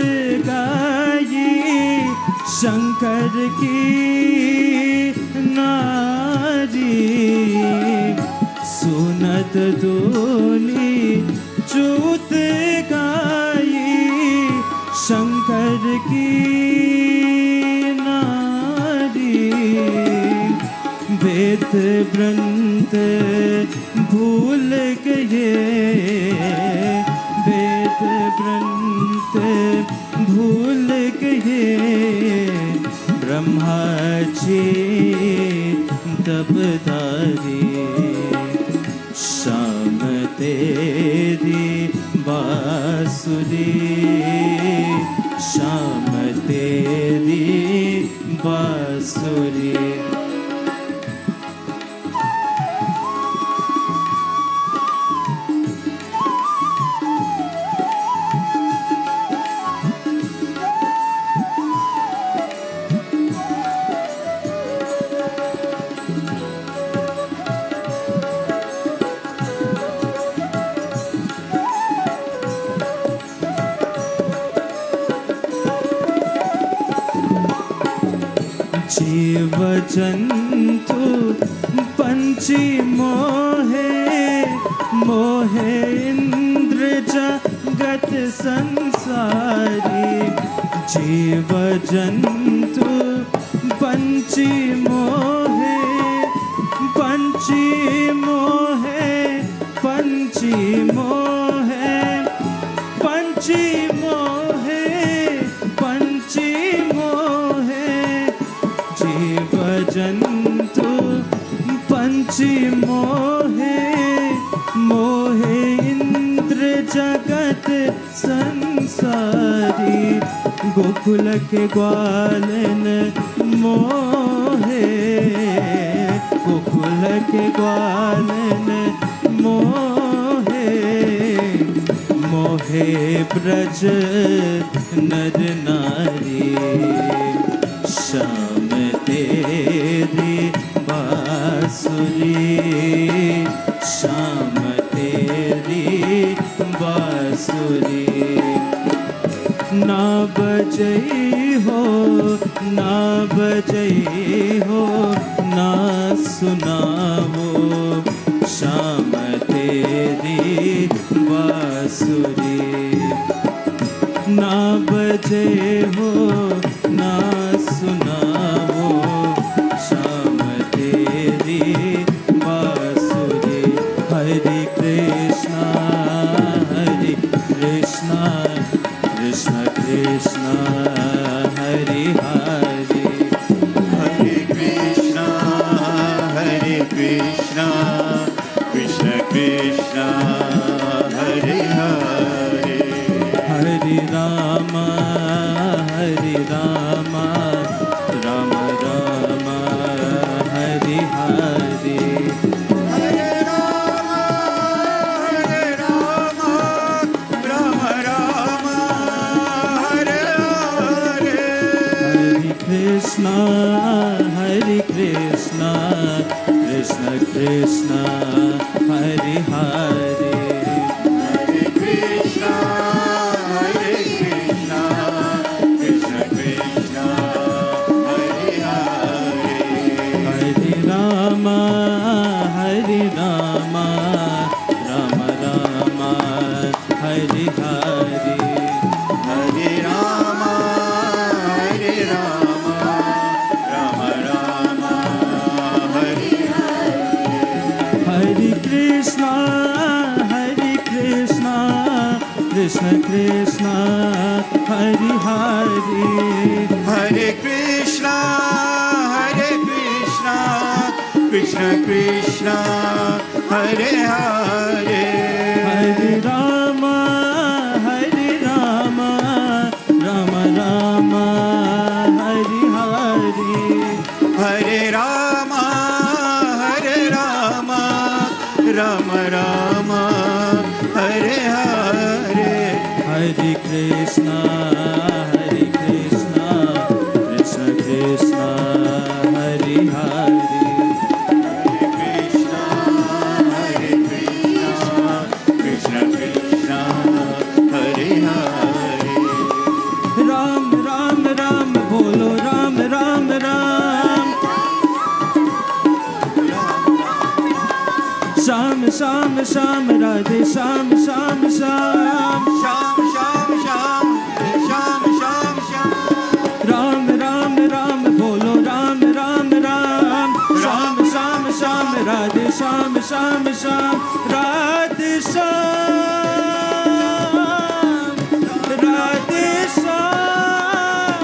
गाई शंकर की नारी सुनत धूनी चूत गाई शंकर की नारी वेद ग्रंथ भूल गए वेद ग्रंथ भूल गए ब्रह्मा जी तपधारी शाम तेरी बांसुरी शाम तेरी बांसुरी जीव जंतु पंची मोहे मोहे इंद्र जगत संसारी जीव जंतु पंची मोहे पंची मोहे पंची मोहे पंची मोहे पंची मोहे जीव जंतु पंची मोहे मोहे इंद्र जगत संसारी गोकुल के ग्वालन मोहे गोकुल के ग्वालन मोहे मोहे ब्रज नर नारी श्याम तेरी बांसुरी श्याम तेरी बांसुरी ना बजई हो ना बजई हो ना सुनावो श्याम तेरी बांसुरी ना बजे हो ना सुनावो श्याम तेरी बांसुरी हरे कृष्णा कृष्ण कृष्ण हरे हरे हरे कृष्णा कृष्ण कृष्ण हरे हरे हरे राम राम राम हरे हरे हरे राम राम राम हरे हरे हरे कृष्णा कृष्ण कृष्ण हरे हरे हरे कृष्णा कृष्ण कृष्ण हरे हरे हरे राम राम राम हरे हरे हरे राम राम राम हरे हरे कृष्णा कृष्ण कृष्ण हरे हरे हरे कृष्णा कृष्ण कृष्ण हरे हरे हरे राम राम राम हरे हरे हरे राम राम राम हरे हरे हरे कृष्णा कृष्ण कृष्ण हरे हरे कृष्ण कृष्ण हरे हरे राम राम राम बोलो राम राम राम श्याम श्याम श्याम राधे श्याम श्याम श्याम श्याम श्याम श्याम श्याम श्याम श्याम राम राम राम बोलो राम राम राम श्याम श्याम श्याम राधे श्याम श्याम श्याम राधे श्याम राधे श्याम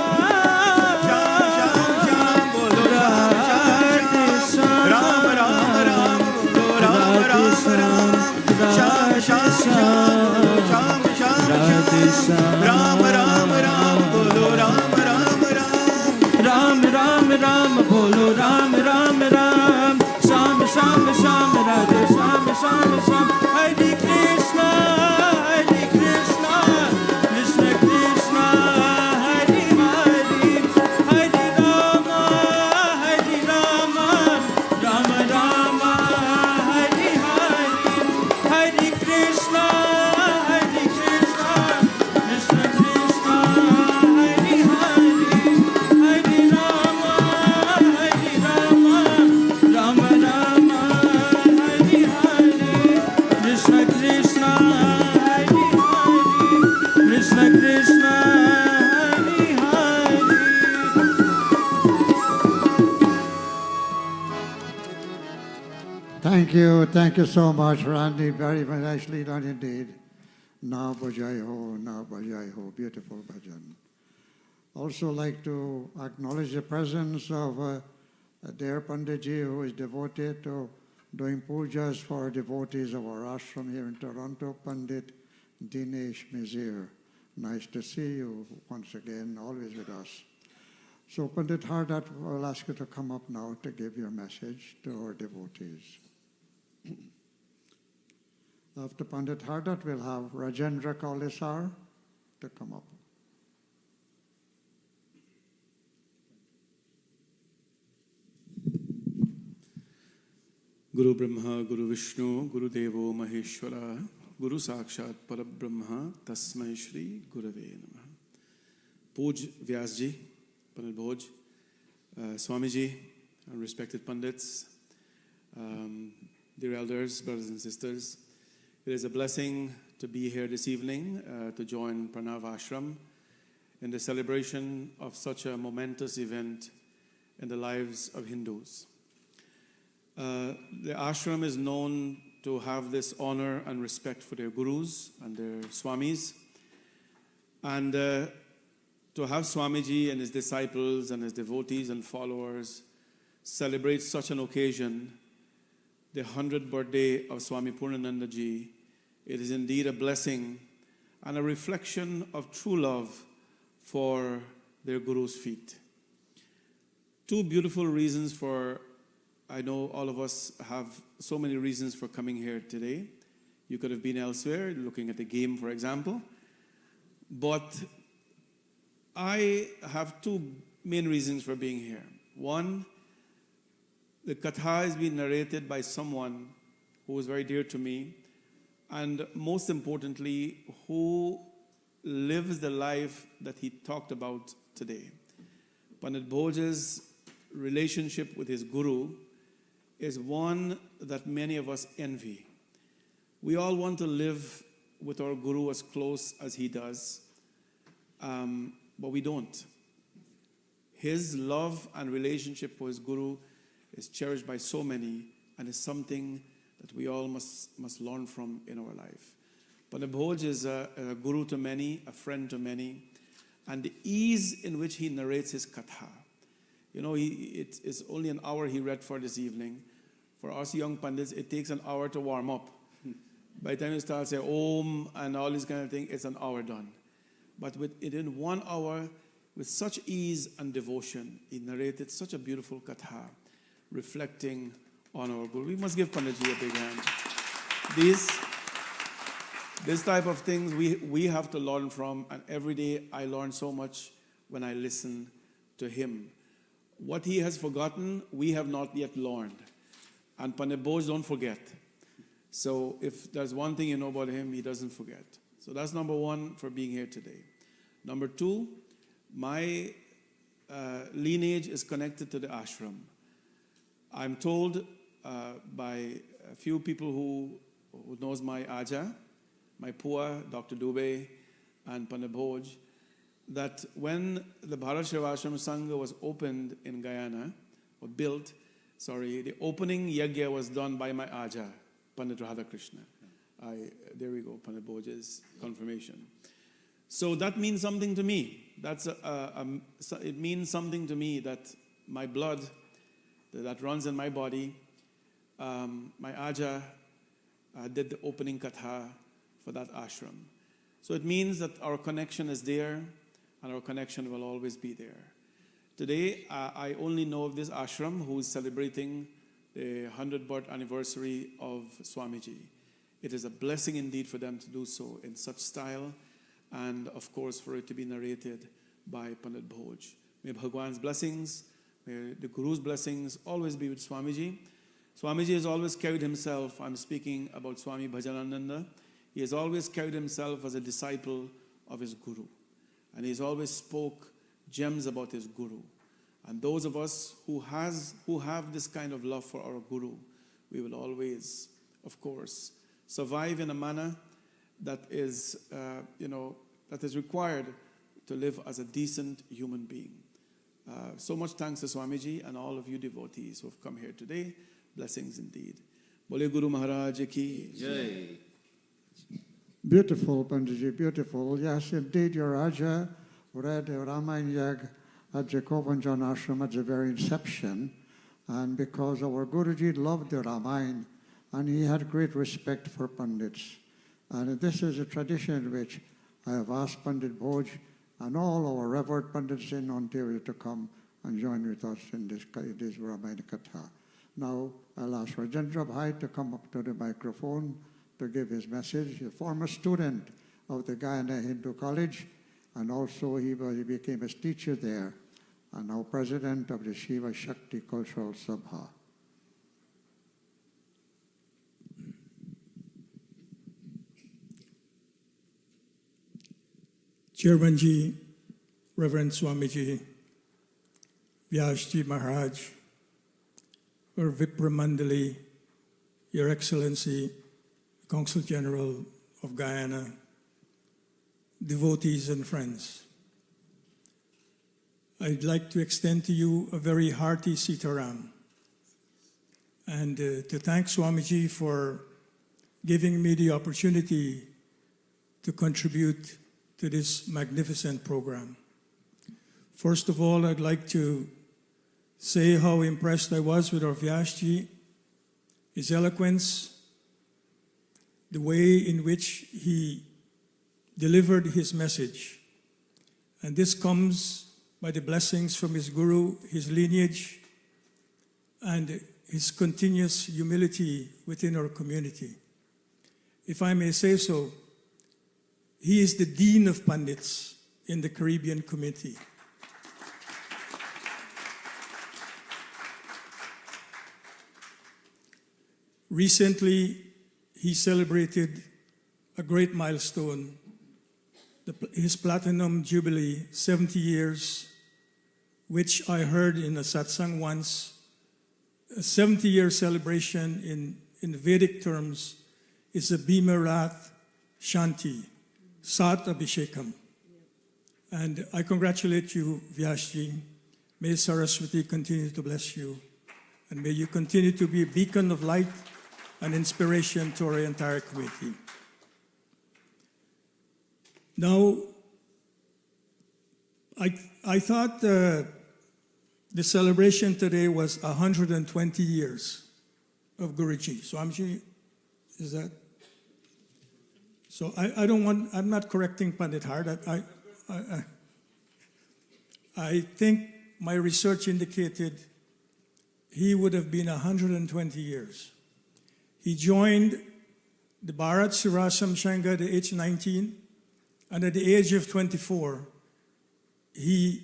श्याम बोलो राधे श्याम राम राम राम बोलो राम राम राम श्याम श्याम श्याम श्याम श्याम राम राम राम बोलो राम राम राम राम राम राम बोलो राम राम राम श्याम श्याम श्याम राधे श्याम श्याम श्याम हरे Krishna Krishna Krishna Hare Hare Hare Ram Ram Ram Hare Hare Hare Krishna Krishna Krishna Hare Hare Hare Ram Ram Ram Hare Hare Krishna Krishna Hare Hare Krishna Krishna Hare Hare Thank you so much, Randy. Very, very nicely done indeed. Na bajai ho, beautiful bhajan. Also like to acknowledge the presence of a dear Panditji who is devoted to doing pujas for devotees of our ashram here in Toronto, Pandit Dinesh Mizir. Nice to see you once again, always with us. So Pandit Hardat, I'll ask you to come up now to give your message to our devotees. After Pandit Hardat, we'll have Rajendra Kaulisar to come up. Guru Brahma, Guru Vishnu, Guru Devo Maheshwara, Guru Sakshat Parabrahma, Tasmai Shri Gurave Namaha. Pooj Vyasji, Pandit Bhoj, Swamiji, and respected Pandits, dear elders, brothers and sisters, it is a blessing to be here this evening to join Pranav Ashram in the celebration of such a momentous event in the lives of Hindus. The ashram is known to have this honor and respect for their gurus and their swamis. And to have Swamiji and his disciples and his devotees and followers celebrate such an occasion, the 100th birthday of Swami Purnananda Ji, it is indeed a blessing and a reflection of true love for their guru's feet. Two beautiful reasons for, I know all of us have so many reasons for coming here today. You could have been elsewhere, looking at the game, for example. But I have two main reasons for being here. One, the katha is being narrated by someone who is very dear to me, and most importantly, who lives the life that he talked about today. Pandit Bhoj's relationship with his guru is one that many of us envy. We all want to live with our guru as close as he does, but we don't. His love and relationship for his guru is cherished by so many and is something that we all must learn from in our life. Pandit Bhoj is a guru to many, a friend to many, and the ease in which he narrates his katha. You know, it's only an hour he read for this evening. For us young pandits, it takes an hour to warm up. By the time you start saying Om and all this kind of thing, it's an hour done. But within 1 hour, with such ease and devotion, he narrated such a beautiful katha, reflecting on our Guru. We must give Panditji a big hand. This type of things we have to learn from, and every day I learn so much when I listen to him. What he has forgotten, we have not yet learned. And Pandit Bhoj don't forget. So if there's one thing you know about him, he doesn't forget. So that's number one for being here today. Number two, my lineage is connected to the ashram. I'm told by a few people who knows my Aja, my Pua, Dr. Dubey, and Pandit Bhoj, that when the Sevashram Sangha was opened in Guyana, or built, the opening yajna was done by my Aja, Pandit Radhakrishna. There we go, Pandit Bhoj's confirmation. So that means something to me. It means something to me that my blood that runs in my body, my Aja did the opening katha for that ashram. So it means that our connection is there, and our connection will always be there. Today, I only know of this ashram who is celebrating the 100th birth anniversary of Swamiji. It is a blessing indeed for them to do so in such style, and of course for it to be narrated by Pandit Bhoj. May Bhagwan's blessings, may the Guru's blessings always be with Swamiji. Swamiji has always carried himself, I'm speaking about Swami Bhajanananda, he has always carried himself as a disciple of his Guru. And he's always spoke gems about his Guru. And those of us who have this kind of love for our Guru, we will always, of course, survive in a manner that is, that is required to live as a decent human being. So much thanks to Swamiji and all of you devotees who have come here today. Blessings indeed. Bole Guru Maharaj ki Jai. Beautiful, Panditji, beautiful. Yes, indeed, your Raja read Ramayana at Jacobanjan Ashram at the very inception. And because our Guruji loved the Ramayana, and he had great respect for Pandits. And this is a tradition which I have asked Pandit Bhoj and all our revered Pandits in Ontario to come and join with us in this Ramayana Katha. Now, I'll ask Rajendra Bhai to come up to the microphone to give his message. A former student of the Guyana Hindu College, and also he became a teacher there, and now president of the Shiva Shakti Cultural Sabha. Chairman Ji, Reverend Swamiji, Vyasji Maharaj, or Vipramandali, Your Excellency, Consul General of Guyana, devotees and friends. I'd like to extend to you a very hearty Sitaram and to thank Swamiji for giving me the opportunity to contribute to this magnificent program. First of all, I'd like to say how impressed I was with our Vyasji, his eloquence, the way in which he delivered his message. And this comes by the blessings from his Guru, his lineage, and his continuous humility within our community. If I may say so, he is the Dean of Pandits in the Caribbean community. Recently, he celebrated a great milestone, his Platinum Jubilee, 70 years, which I heard in a satsang once. A 70-year celebration in Vedic terms is a Bhimarath Shanti, Sat Abhishekam. And I congratulate you, Vyasji. May Saraswati continue to bless you. And may you continue to be a beacon of light and inspiration to our entire community. Now, I thought the celebration today was 120 years of Guruji. Swamiji, is that? So I'm not correcting Pandit Hard. I think my research indicated he would have been 120 years. He joined the Bharat Sevashram Sangha at the age of 19, and at the age of 24, he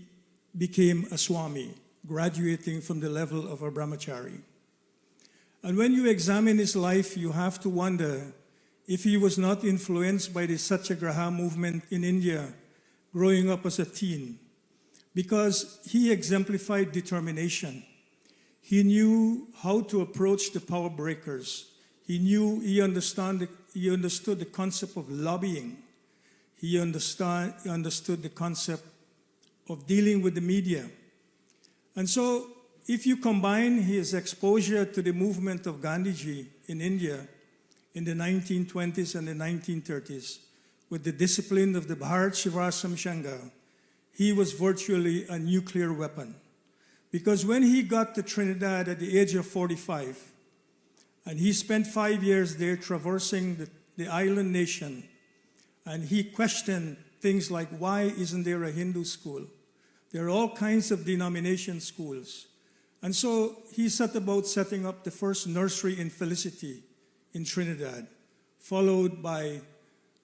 became a Swami, graduating from the level of a Brahmachari. And when you examine his life, you have to wonder if he was not influenced by the Satyagraha movement in India, growing up as a teen, because he exemplified determination. He knew how to approach the power breakers. He understood the concept of lobbying. He understood the concept of dealing with the media. And so, if you combine his exposure to the movement of Gandhiji in India in the 1920s and the 1930s with the discipline of the Bharat Sevashram Sangha, he was virtually a nuclear weapon. Because when he got to Trinidad at the age of 45, and he spent 5 years there traversing the island nation, and he questioned things like, why isn't there a Hindu school? There are all kinds of denomination schools. And so he set about setting up the first nursery in Felicity in Trinidad, followed by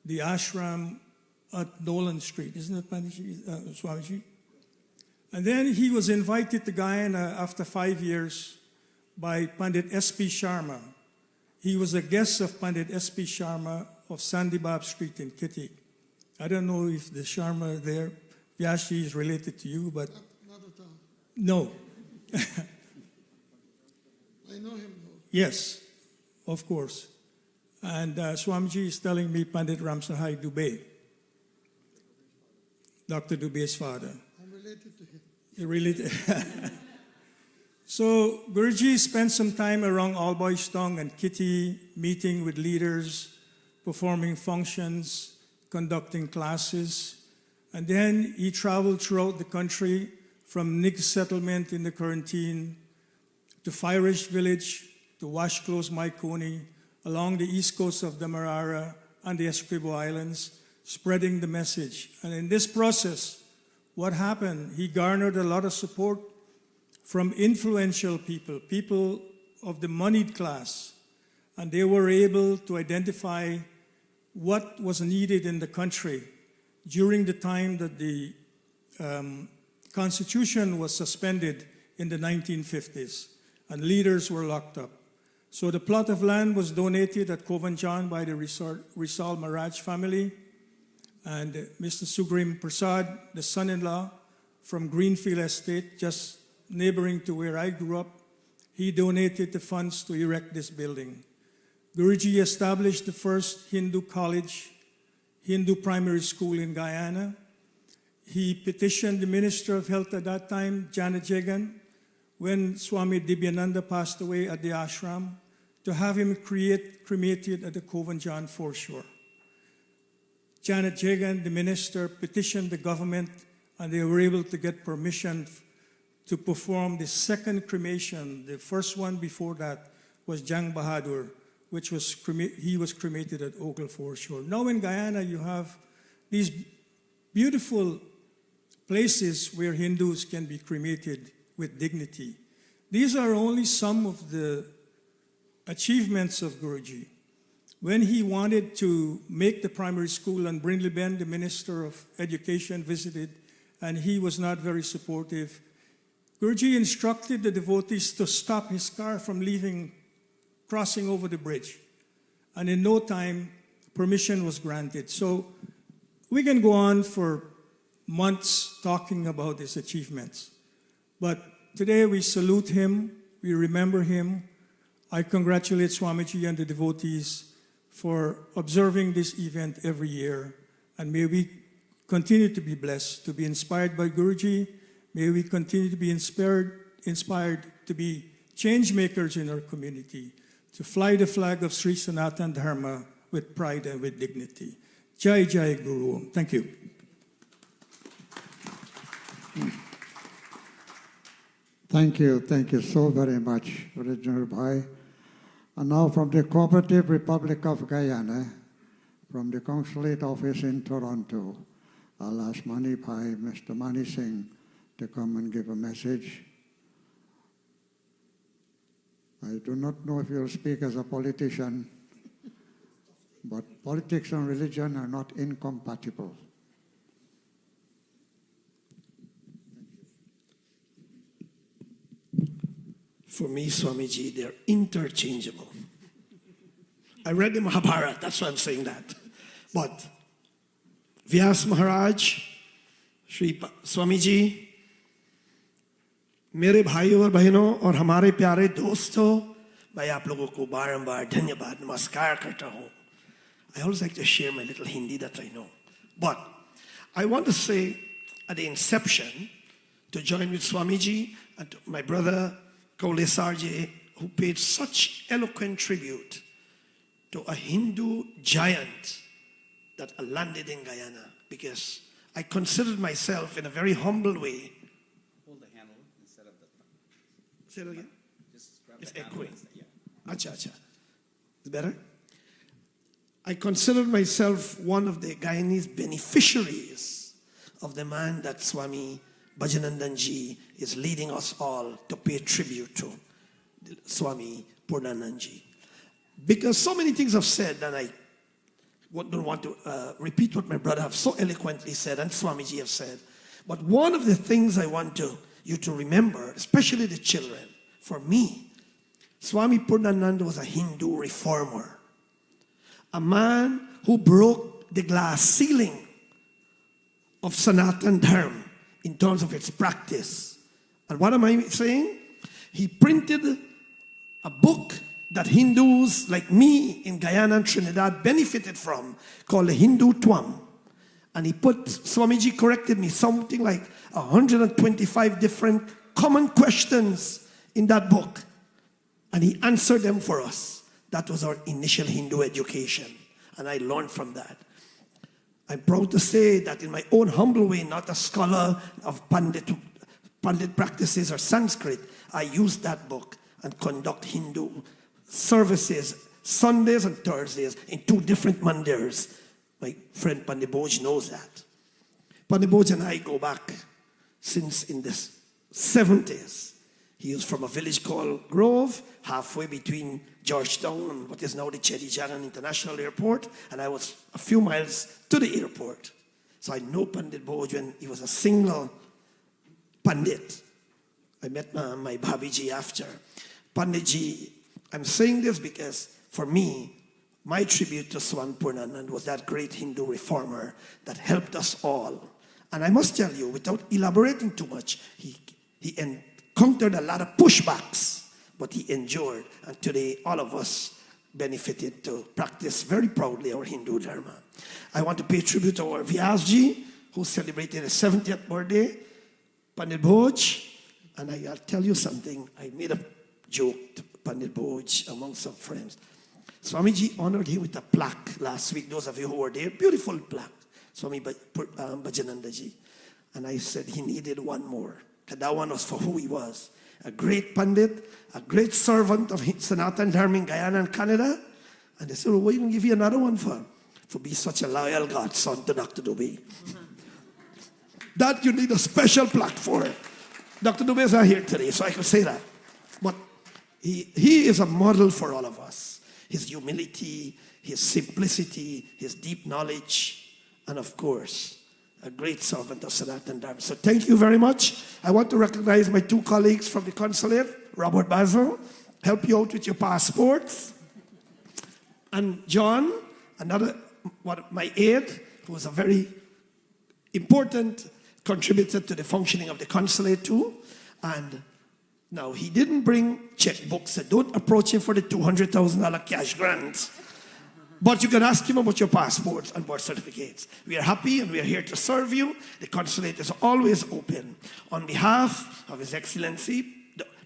the ashram at Nolan Street. Isn't it, Swamiji? And then he was invited to Guyana after 5 years by Pandit S.P. Sharma. He was a guest of Pandit S.P. Sharma of Sandibab Street in Kitty. I don't know if the Sharma there, Vyasji, is related to you, but... Not at all. No. I know him though. Yes, of course. And Swamiji is telling me Pandit Ramsahai Dubey, Dr. Dubey's father. I'm related to him. You're related? So Guruji spent some time around Alboistong and Kitty, meeting with leaders, performing functions, conducting classes. And then he traveled throughout the country from Nick settlement in the Quarantine to Firish village to Washclose, Maikoni, along the east coast of Demerara and the Essequibo Islands, spreading the message. And in this process, what happened? He garnered a lot of support from influential people, people of the moneyed class, and they were able to identify what was needed in the country during the time that the Constitution was suspended in the 1950s, and leaders were locked up. So the plot of land was donated at Kovanjan by the Rizal Maraj family, and Mr. Sugrim Prasad, the son-in-law from Greenfield Estate, just neighboring to where I grew up, he donated the funds to erect this building. Guruji established the first Hindu college, Hindu primary school in Guyana. He petitioned the Minister of Health at that time, Janet Jagan, when Swami Dibyananda passed away at the ashram, to have him cremated at the Kovanjan foreshore. Janet Jagan, the minister, petitioned the government, and they were able to get permission to perform the second cremation. The first one before that was Jang Bahadur, which was he was cremated at Ogle foreshore. Now in Guyana, you have these beautiful places where Hindus can be cremated with dignity. These are only some of the achievements of Guruji. When he wanted to make the primary school, and Brindley Ben, the Minister of Education, visited, and he was not very supportive, Guruji instructed the devotees to stop his car from crossing over the bridge. And in no time, permission was granted. So we can go on for months talking about his achievements. But today we salute him, we remember him. I congratulate Swamiji and the devotees for observing this event every year. And may we continue to be blessed, to be inspired by Guruji. May we continue to be inspired to be change makers in our community, to fly the flag of Sri Sanatana Dharma with pride and with dignity. Jai Jai Guru. Thank you. Thank you so very much, Original Bhai. And now from the Cooperative Republic of Guyana, from the Consulate Office in Toronto, I'll ask Mani Bhai, Mr. Mani Singh, to come and give a message. I do not know if you'll speak as a politician, but politics and religion are not incompatible. For me, Swamiji, they're interchangeable. I read the Mahabharata, that's why I'm saying that. But Vyas Maharaj, Shri Swamiji, मेरे भाइयों और बहनों और हमारे प्यारे दोस्तों, मैं आप लोगों को बारंबार धन्यवाद नमस्कार करता हूँ. I always like to share my little Hindi that I know. But I want to say at the inception, to join with Swamiji and my brother Kaule Sarje, who paid such eloquent tribute to a Hindu giant that landed in Guyana, because I considered myself in a very humble way. Hold the handle instead of the thumb. Say it again. Just grab It's the handle. echoing. Yeah. Acha, acha. Is it better? I considered myself one of the Guyanese beneficiaries of the man that Swami Bhajanandanji is leading us all to pay tribute to, Swami Purnananji. Because so many things I've said, and I don't want to repeat what my brother have so eloquently said and Swamiji have said. But one of the things I want you to remember, especially the children, for me, Swami Purnananda was a Hindu reformer. A man who broke the glass ceiling of Sanatana Dharma in terms of its practice. And what am I saying? He printed a book that Hindus like me in Guyana and Trinidad benefited from, called the Hindu Twam. And he put, Swamiji corrected me, something like 125 different common questions in that book. And he answered them for us. That was our initial Hindu education. and I learned from that. I'm proud to say that in my own humble way, not a scholar of Pandit practices or Sanskrit, I use that book and conduct Hindu services Sundays and Thursdays in 2 different mandirs. My friend Pandit Boj knows that. Pandit Boj and I go back since in the 70s. He was from a village called Grove, halfway between Georgetown and what is now the Chedijagan International Airport, and I was a few miles to the airport. So I know Pandit Boj when he was a single Pandit. I met my Bhabiji after. Panditji, I'm saying this because for me, my tribute to Swami Purnanand was that great Hindu reformer that helped us all. And I must tell you, without elaborating too much, he encountered a lot of pushbacks, but he endured. And today, all of us benefited to practice very proudly our Hindu Dharma. I want to pay tribute to our Vyasji, who celebrated his 70th birthday, Pandit Boj. And I'll tell you something, I made a joke to Pandit Boj among some friends. Swamiji honored him with a plaque last week, those of you who were there, beautiful plaque, Swami Bhajanandaji. And I said he needed one more. And that one was for who he was. A great Pandit, a great servant of Sanatan Dharma in Guyana and Canada. And they said, well, what are you going to give you another one for? For being such a loyal godson to Dr. Dubey. That you need a special plaque for. Dr. Dubey is not here today, so I can say that. But he is a model for all of us. His humility, his simplicity, his deep knowledge, and of course, a great servant of Sanatan Dharma. So thank you very much. I want to recognize my 2 colleagues from the consulate, Robert Basil, help you out with your passports. And John, my aide, who was a very important contributor to the functioning of the consulate too. And now he didn't bring checkbooks, so don't approach him for the $200,000 cash grant. But you can ask him about your passports and birth certificates. We are happy and we are here to serve you. The consulate is always open. On behalf of His Excellency,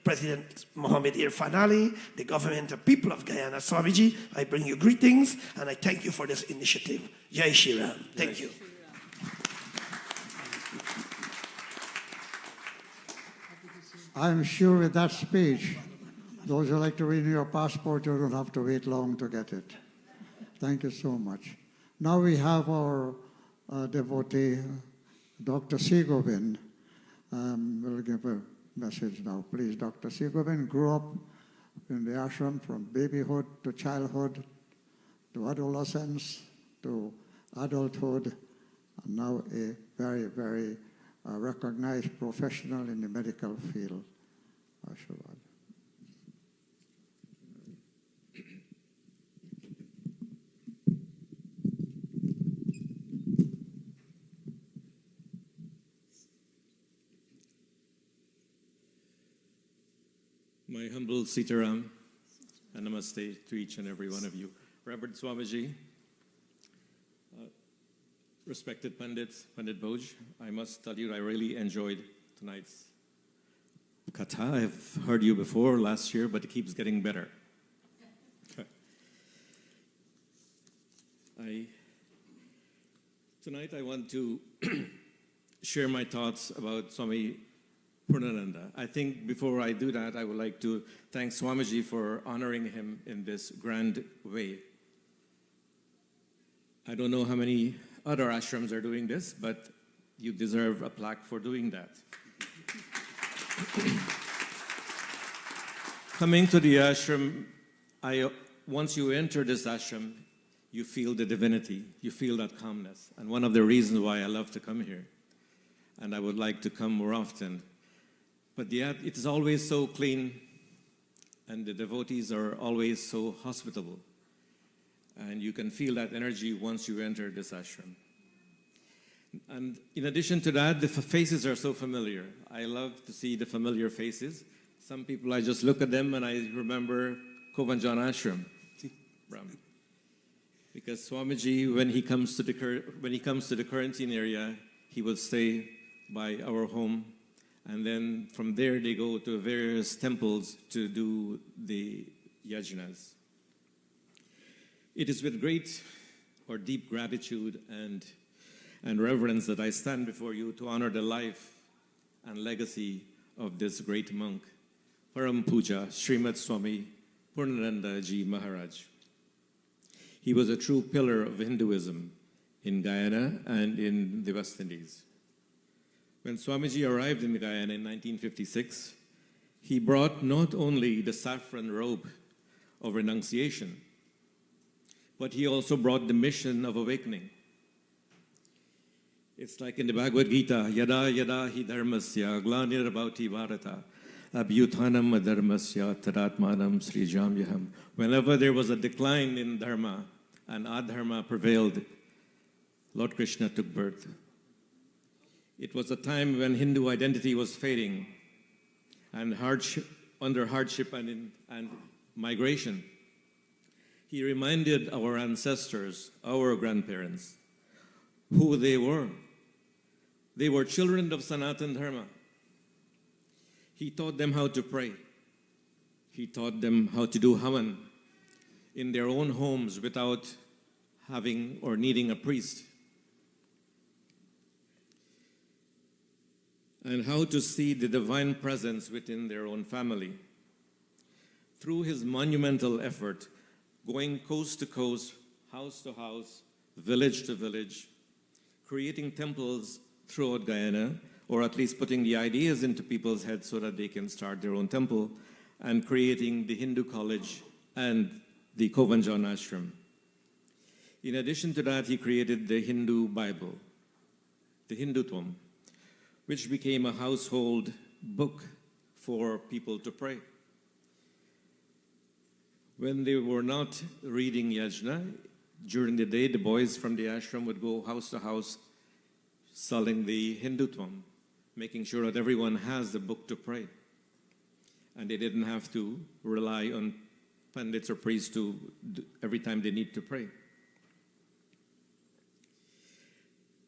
President Mohammed Irfan Ali, the government and people of Guyana, Swamiji, I bring you greetings and I thank you for this initiative. Jai Shri Ram. Thank you. I'm sure with that speech, those who like to renew your passport, you don't have to wait long to get it. Thank you so much. Now we have our devotee, Dr. C. Govind. We'll give a message now. Please, Dr. C. Govind grew up in the ashram from babyhood to childhood to adolescence to adulthood, and now a very, very recognized professional in the medical field. Ashram. My humble Sitaram and Namaste to each and every one of you. Reverend Swamiji, respected Pandit Boj, I must tell you I really enjoyed tonight's katha. I've heard you before last year, but it keeps getting better. Tonight I want to share my thoughts about Swami Purnananda. I think before I do that, I would like to thank Swamiji for honoring him in this grand way. I don't know how many other ashrams are doing this, but you deserve a plaque for doing that. Coming to the ashram, once you enter this ashram, you feel the divinity, you feel that calmness. And one of the reasons why I love to come here, and I would like to come more often, but yet it is always so clean, and the devotees are always so hospitable. And you can feel that energy once you enter this ashram. And in addition to that, the faces are so familiar. I love to see the familiar faces. Some people, I just look at them and I remember Kovanjan Ashram. Because Swamiji, when he comes to the quarantine area, he will stay by our home. And then from there, they go to various temples to do the yajnas. It is with great or deep gratitude and reverence that I stand before you to honor the life and legacy of this great monk, Param Puja Srimad Swami Purnananda Ji Maharaj. He was a true pillar of Hinduism in Guyana and in the West Indies. When Swamiji arrived in Guyana in 1956, he brought not only the saffron robe of renunciation, but he also brought the mission of awakening. It's like in the Bhagavad Gita, Yada Yada Hi Dharmasya Glanirabhauti Bharata Abhyuthanam Adharmasya Tadatmanam Srijamyaham. Whenever there was a decline in dharma and adharma prevailed, Lord Krishna took birth. It was a time when Hindu identity was fading and under hardship and migration. He reminded our ancestors, our grandparents, who they were. They were children of Sanatan Dharma. He taught them how to pray. He taught them how to do havan in their own homes without having or needing a priest. And how to see the divine presence within their own family. Through his monumental effort, going coast to coast, house to house, village to village, creating temples throughout Guyana, or at least putting the ideas into people's heads so that they can start their own temple, and creating the Hindu college and the Kovanjan Ashram. In addition to that, he created the Hindu Bible, the Hindutvam, which became a household book for people to pray. When they were not reading Yajna, during the day, the boys from the ashram would go house to house selling the Hindutvam, making sure that everyone has the book to pray. And they didn't have to rely on pandits or priests every time they need to pray.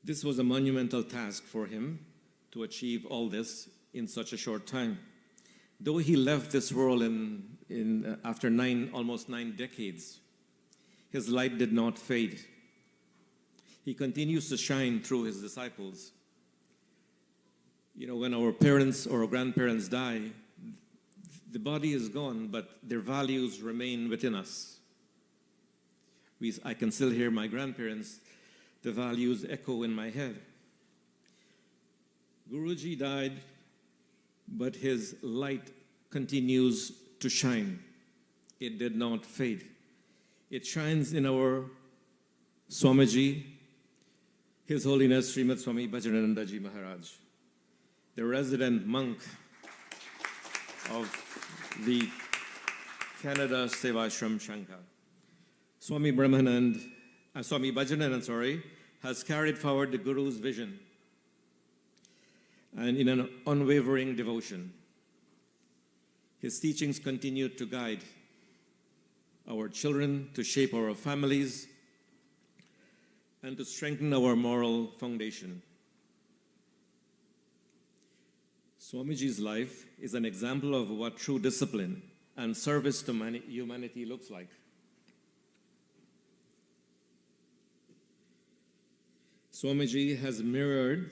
This was a monumental task for him to achieve all this in such a short time. Though he left this world after almost 9 decades, his light did not fade. He continues to shine through his disciples. You know, when our parents or our grandparents die, the body is gone, but their values remain within us. I can still hear my grandparents, the values echo in my head. Guruji died, but his light continues to shine. It did not fade. It shines in our Swamiji, His Holiness Srimad Swami Bhajanananda Ji Maharaj, the resident monk of the Canada Sevashram Sangha. Swami Bhajananand, has carried forward the Guru's vision and in an unwavering devotion. His teachings continue to guide our children, to shape our families, and to strengthen our moral foundation. Swamiji's life is an example of what true discipline and service to humanity looks like. Swamiji has mirrored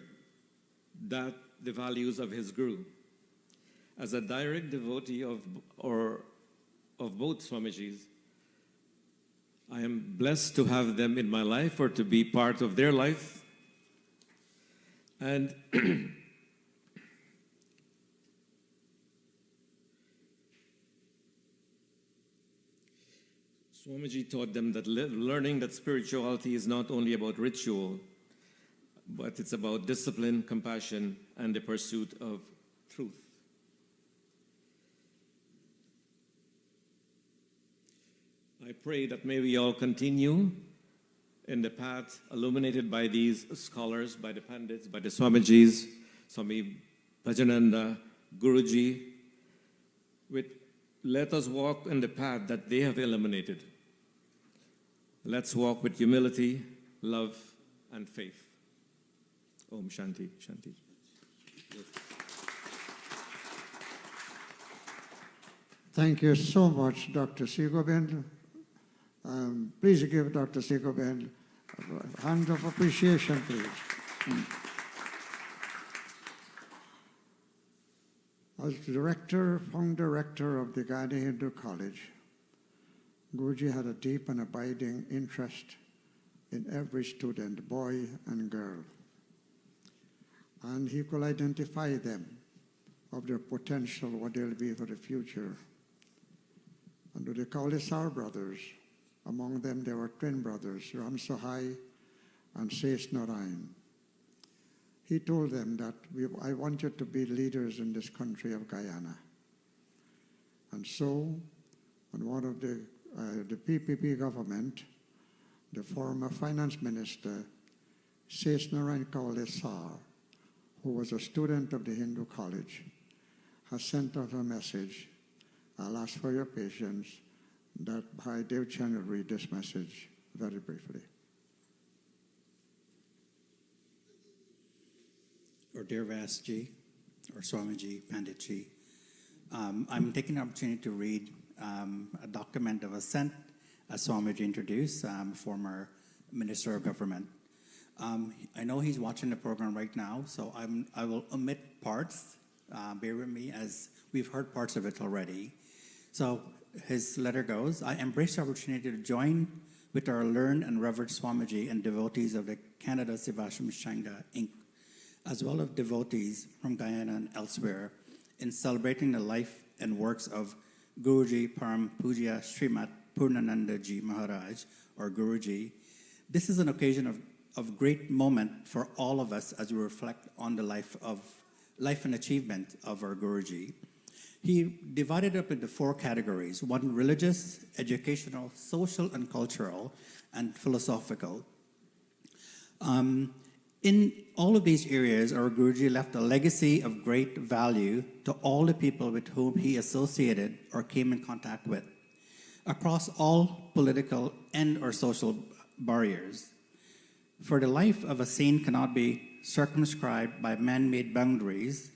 the values of his Guru. As a direct devotee of both Swamijis, I am blessed to have them in my life or to be part of their life. And Swamiji taught them that learning that spirituality is not only about ritual, but it's about discipline, compassion, and the pursuit of truth. I pray that may we all continue in the path illuminated by these scholars, by the Pandits, by the Swamijis, Swami Bhajananda, Guruji. Let us walk in the path that they have illuminated. Let's walk with humility, love, and faith. Om Shanti, Shanti. Thank you so much, Dr. Sigobind. Please give Dr. Sigobind Hand of appreciation, please. As founder director of the Gayana Hindu College, Guruji had a deep and abiding interest in every student, boy and girl. And he could identify them of their potential, what they'll be for the future. And they called us our brothers. Among them, there were twin brothers, Ram Sohai and Ses Narayan. He told them that I want you to be leaders in this country of Guyana. And so, on one of the PPP government, the former finance minister, Ses Narayan Kaulesar, who was a student of the Hindu College, has sent out a message. I'll ask for your patience that Bhai Devchan will read this message very briefly. Or dear Vasji, or Swamiji, Panditji, I'm taking the opportunity to read a document that was sent, as Swamiji introduced, former Minister of Government. I know he's watching the program right now, so I will omit parts. Bear with me, as we've heard parts of it already. So his letter goes, I embrace the opportunity to join with our learned and revered Swamiji and devotees of the Canada Sevashram Sangha, Inc., as well as devotees from Guyana and elsewhere, in celebrating the life and works of Guruji Param Pujya Srimat Purnananda Ji Maharaj, or Guruji. This is an occasion of great moment for all of us as we reflect on the life and achievement of our Guruji. He divided up into 4 categories: one religious, educational, social and cultural, and philosophical. In all of these areas, our Guruji left a legacy of great value to all the people with whom he associated or came in contact with, across all political and or social barriers. For the life of a saint cannot be circumscribed by man-made boundaries,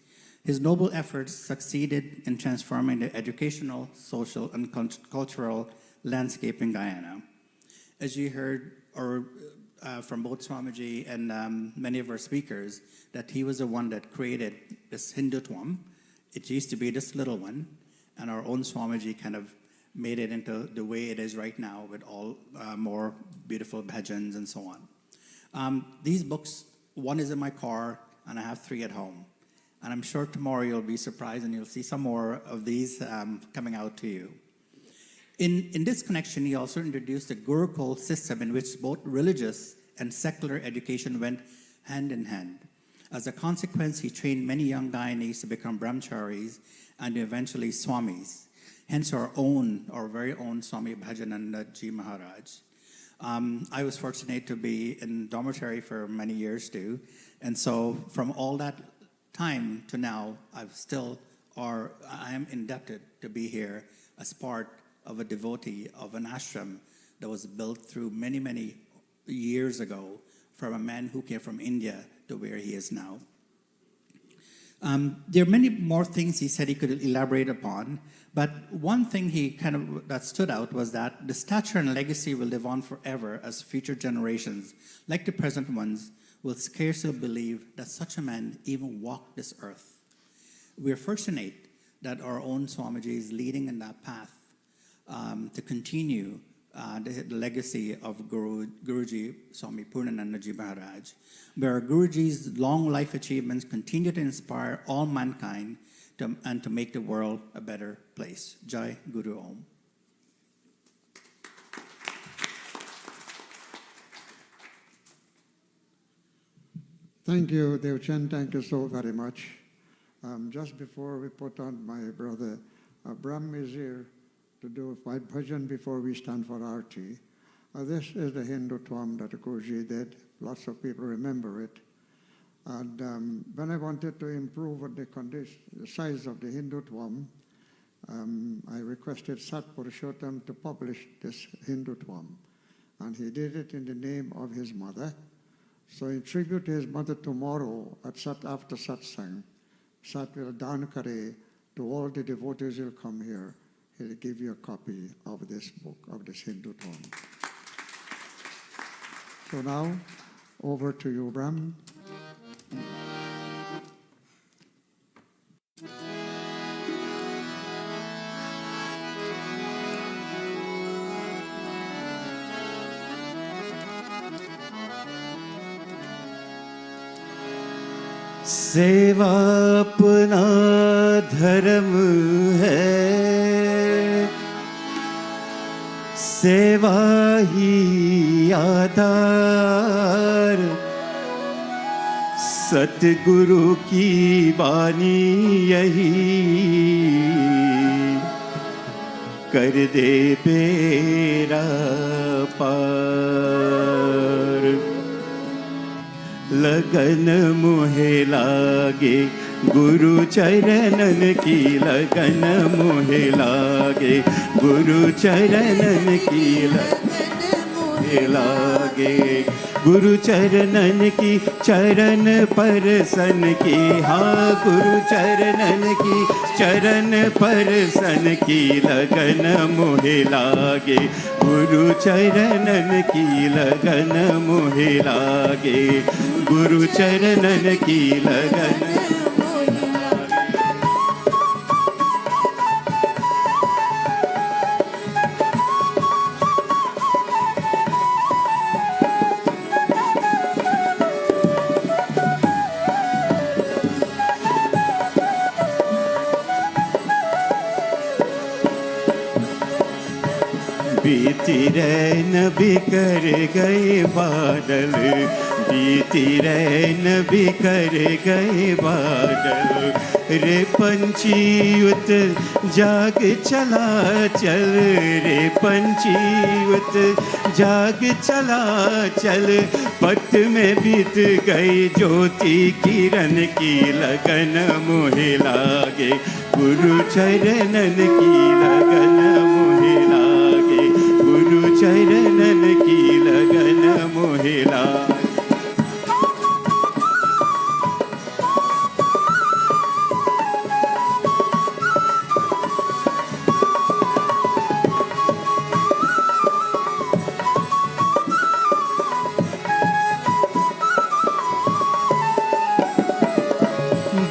his noble efforts succeeded in transforming the educational, social, and cultural landscape in Guyana. As you heard from both Swamiji and many of our speakers, that he was the one that created this Hindutvam. It used to be this little one, and our own Swamiji kind of made it into the way it is right now, with all more beautiful bhajans and so on. These books, one is in my car, and I have 3 at home. And I'm sure tomorrow you'll be surprised and you'll see some more of these coming out to you. In this connection, he also introduced a Gurukul system in which both religious and secular education went hand in hand. As a consequence, he trained many young Guyanese to become brahmacharis and eventually swamis, hence our very own Swami Bhajananda Ji Maharaj. I was fortunate to be in dormitory for many years too, and so from all that time to now, I am indebted to be here as part of a devotee of an ashram that was built through many, many years ago from a man who came from India to where he is now. There are many more things he said he could elaborate upon, but one thing that stood out was that the stature and legacy will live on forever, as future generations, like the present ones, will scarcely believe that such a man even walked this earth. We are fortunate that our own Swamiji is leading in that path to continue the legacy of Guruji Swami Purnananda Ji Maharaj, where Guruji's long life achievements continue to inspire all mankind and to make the world a better place. Jai Guru Om. Thank you, Devchan. Thank you so very much. Just before we put on my brother, Brahm is here to do a bhajan before we stand for Aarti. This is the Hindutvam that Guruji did. Lots of people remember it. And when I wanted to improve the size of the Hindutvam, I requested Sat Purushottam to publish this Hindutvam. And he did it in the name of his mother. So in tribute to his mother, tomorrow after satsang, Sat will dan kare to all the devotees who will come here. He'll give you a copy of this book, of this Hindutvam. So now, over to you, Brahm. सेवा अपना धर्म है, सेवा ही आधार, सतगुरु की वाणी यही कर दे बेड़ा पार। लगन मोहे लागे गुरु चरणन की, लगन मोहे लागे गुरु चरणन की, लगन मोहे लागे गुरु चरणन की, चरण परसन की। हाँ गुरु चरणन की, चरण परसन की, लगन मोहे लागे गुरु चरणन की, लगन मोहे लागे गुरु चरणन की, लगन। बीती रैन बिकर गए बादल, बीती रैन बिकर गए बादल, रे पंचीयुत जाग चला चल, रे पंचीयुत जाग चला चल। पथ में बीत गई ज्योति किरण की, लगन मोहे लागे गुरु चरणन की, लगन मोहे लागे गुरु चरणन की, लगन मोहे लागे।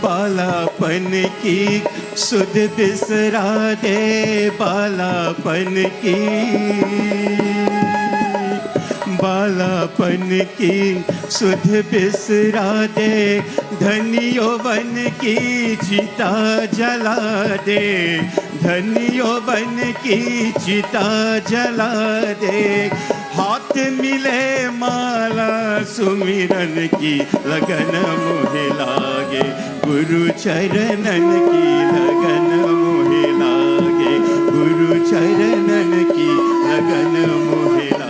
बालापन की सुध बिसरा दे, बालापन की, बालापन की सुध बिसरा दे, धनियो बन की चिता जला दे, धनियो बन की चिता जला दे। हाथ मिले माला सुमिरन की, लगन मोहे लागे गुरु चरणन की, लगन मोहे लागे गुरु चरणन की, लगन मोहे लागे।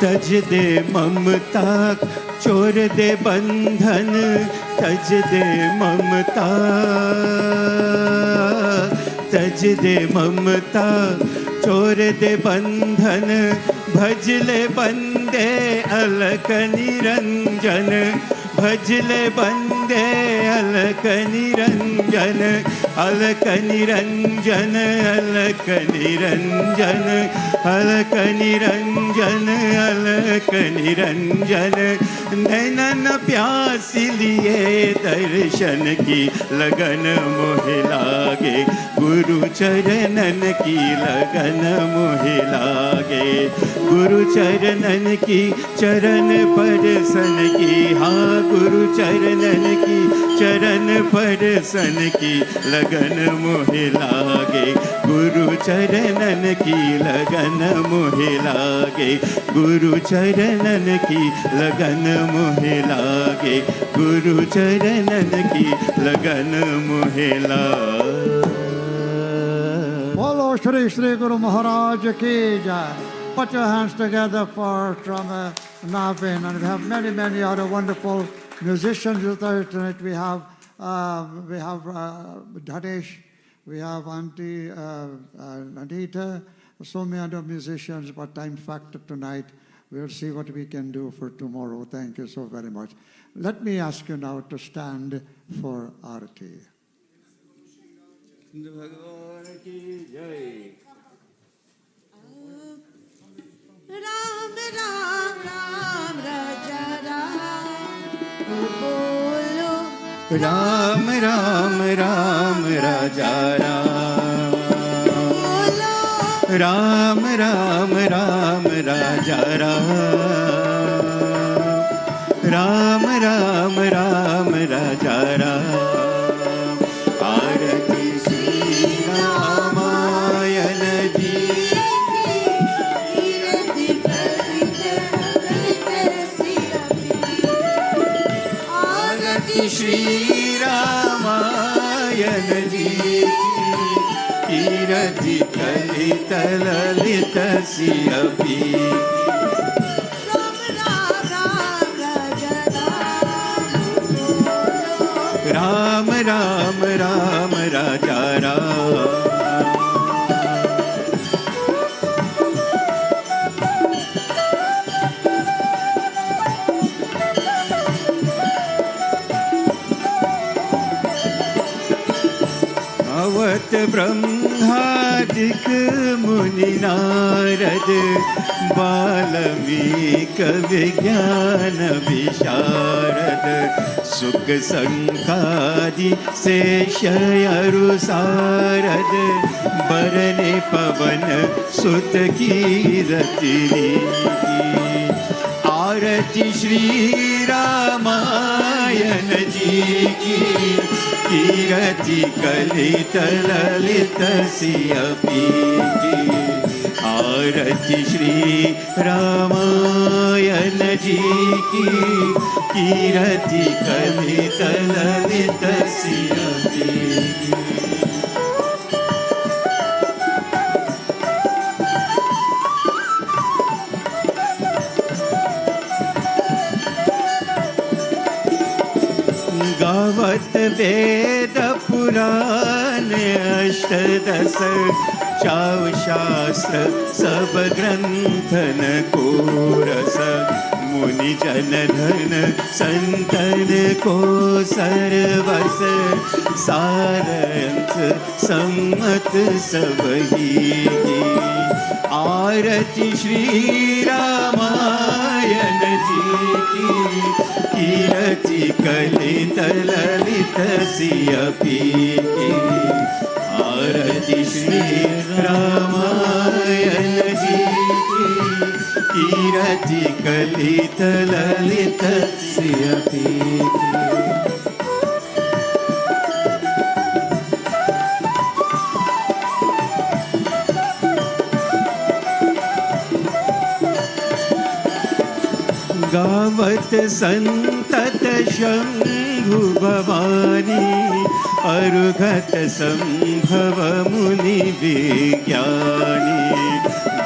तज दे ममता चोर दे बंधन, तज दे ममता, तज दे ममता चोर दे बंधन, भजले बंदे अलक निरंजन, भजले बंदे अलक निरंजन, अलक निरंजन, अलक निरंजन, अलक निरंजन, अलक निरंजन। नैनन प्यास लिए दर्शन की, लगन मोहे लागे गुरु चरणन की, लगन मोहे लागे गुरु चरणन की, चरण परसन की। हाँ गुरु चरणन की, चरण परसन की, लगन मोहे लागे गुरु चरणन की, लगन मोहे लागे गुरु चरणन की, लगन मोहे लागे गुरु चरणन की, लगन मोहे लागे। Bolo Shri Shri Guru Maharaj ki jai. Put your hands together for Navin, and we have many, many other wonderful musicians with us tonight. We have Dhanesh, we have Auntie Anita, so many other musicians, but time factor tonight. We'll see what we can do for tomorrow. Thank you so very much. Let me ask you now to stand for Arati. Ram Ram Ram Raja Ram Bolo Ram Ram Ram Raja Ram Bolo Ram Ram Ram Raja Ram Ram Ram Ram Raja Ram Arati Shri Ramayana Ji Kirti Kalite Kalite Sirapi Agati Shri Ramayana Ji Kirti Kalita Lalita Siyapi Ram Ram Ram Raja Ram Ram Ram Ram Raja Ram अवत ब्रह्मादिक मुनि नारद बाल्मीक विज्ञान विशारद सुख संकादि शेषयरु सारद बरने पवन सुत कीरति आरती श्री रामायण जी की कीरति कलित ललित सियपी की आरती श्री रामायण जी की कीरति कलित ललित सियपी की गावत वेद पुराण अष्टदश चाव शास्त्र सब ग्रंथन को रस मुनि जन धन संतन को सर्वस सारंत सम्मत सब ही आरती श्री रामायण जी की कीरति कलित ललित सियपी की आरती श्री रामायण जी की कीरति कलित ललित सियपी की गावत संतत शंभु भवानी अरुघत संभव मुनि विज्ञानी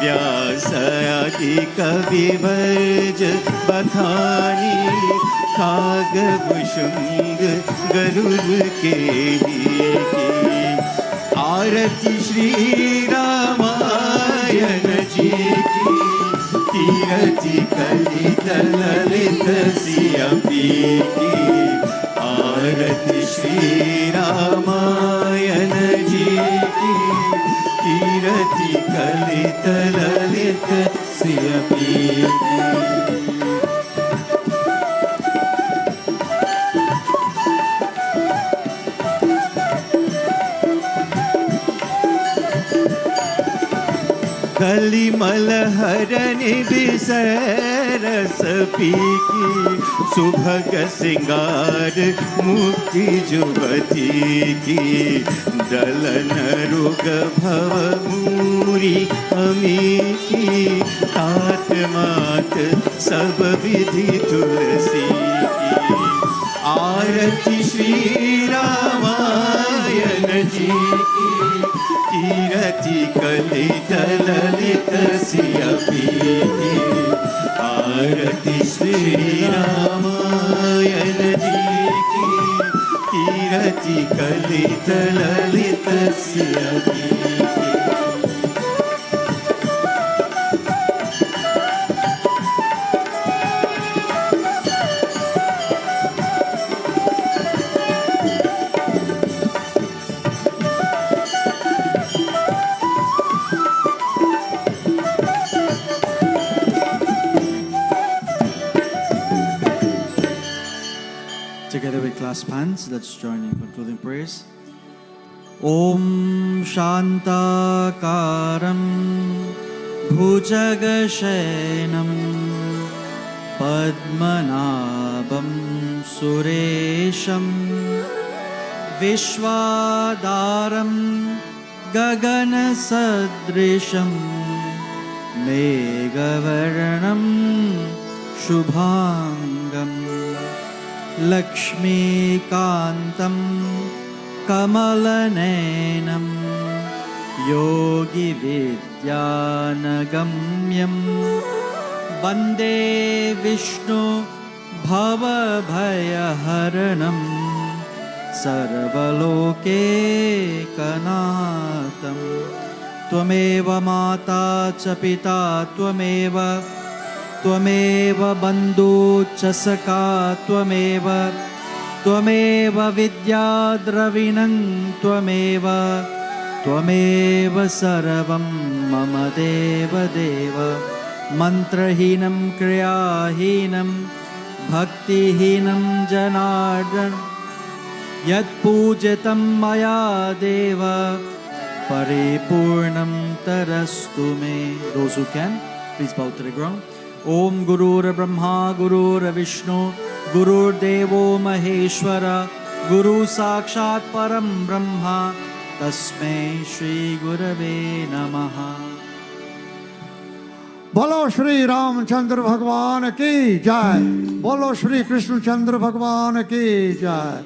व्यास आदि कवि वर्ज बखानी काग भुशुंग गरुड़ के आरती श्री रामायण जी की कीरति कलित ललित सियपी की आरती श्री रामायण जी की कीरति कलित ललित सियपी की कलिमल हरनि बिसरस पीकी सुभग सिंगार मुक्ति जुवती की दलन रुग भव मूरी अमी की तात मात सब विधि तुलसी की आरती श्री रामायण जी की कीरति कलित ललित सियपी की आरती श्री रामायण जी की कीरति कलित ललित सियपी की clasp hands. Let's join in concluding prayers. Om Shantakaram Bhujagashayanam Padmanabham Suresham Vishwadaram Gaganasadrisham Megavaranam Shubhangam Lakshmikantam Kamalanenam Yogi Vidyanagamyam Bande Vishnu Bhavabhayaharanam Sarvaloke Kanatam Tvameva Mata cha Pita Tvameva Bandhu cha Saka Tvameva Vidya Dravinam Tvameva Sarvam Mama Deva Deva Mantrahinam Kriyahinam Bhaktihinam Janardhan Yat Pujatam Maya Deva Paripurnam Tarastu Me. Those who can, please bow to the ground. Om Gurur Brahma Gurur Vishnu Gurur Devo Maheshwara Guru Sakshat Param Brahma Tasmai Shri Gurave Namaha. बोलो श्री रामचंद्र भगवान की जय, बोलो श्री कृष्ण चंद्र भगवान की जय,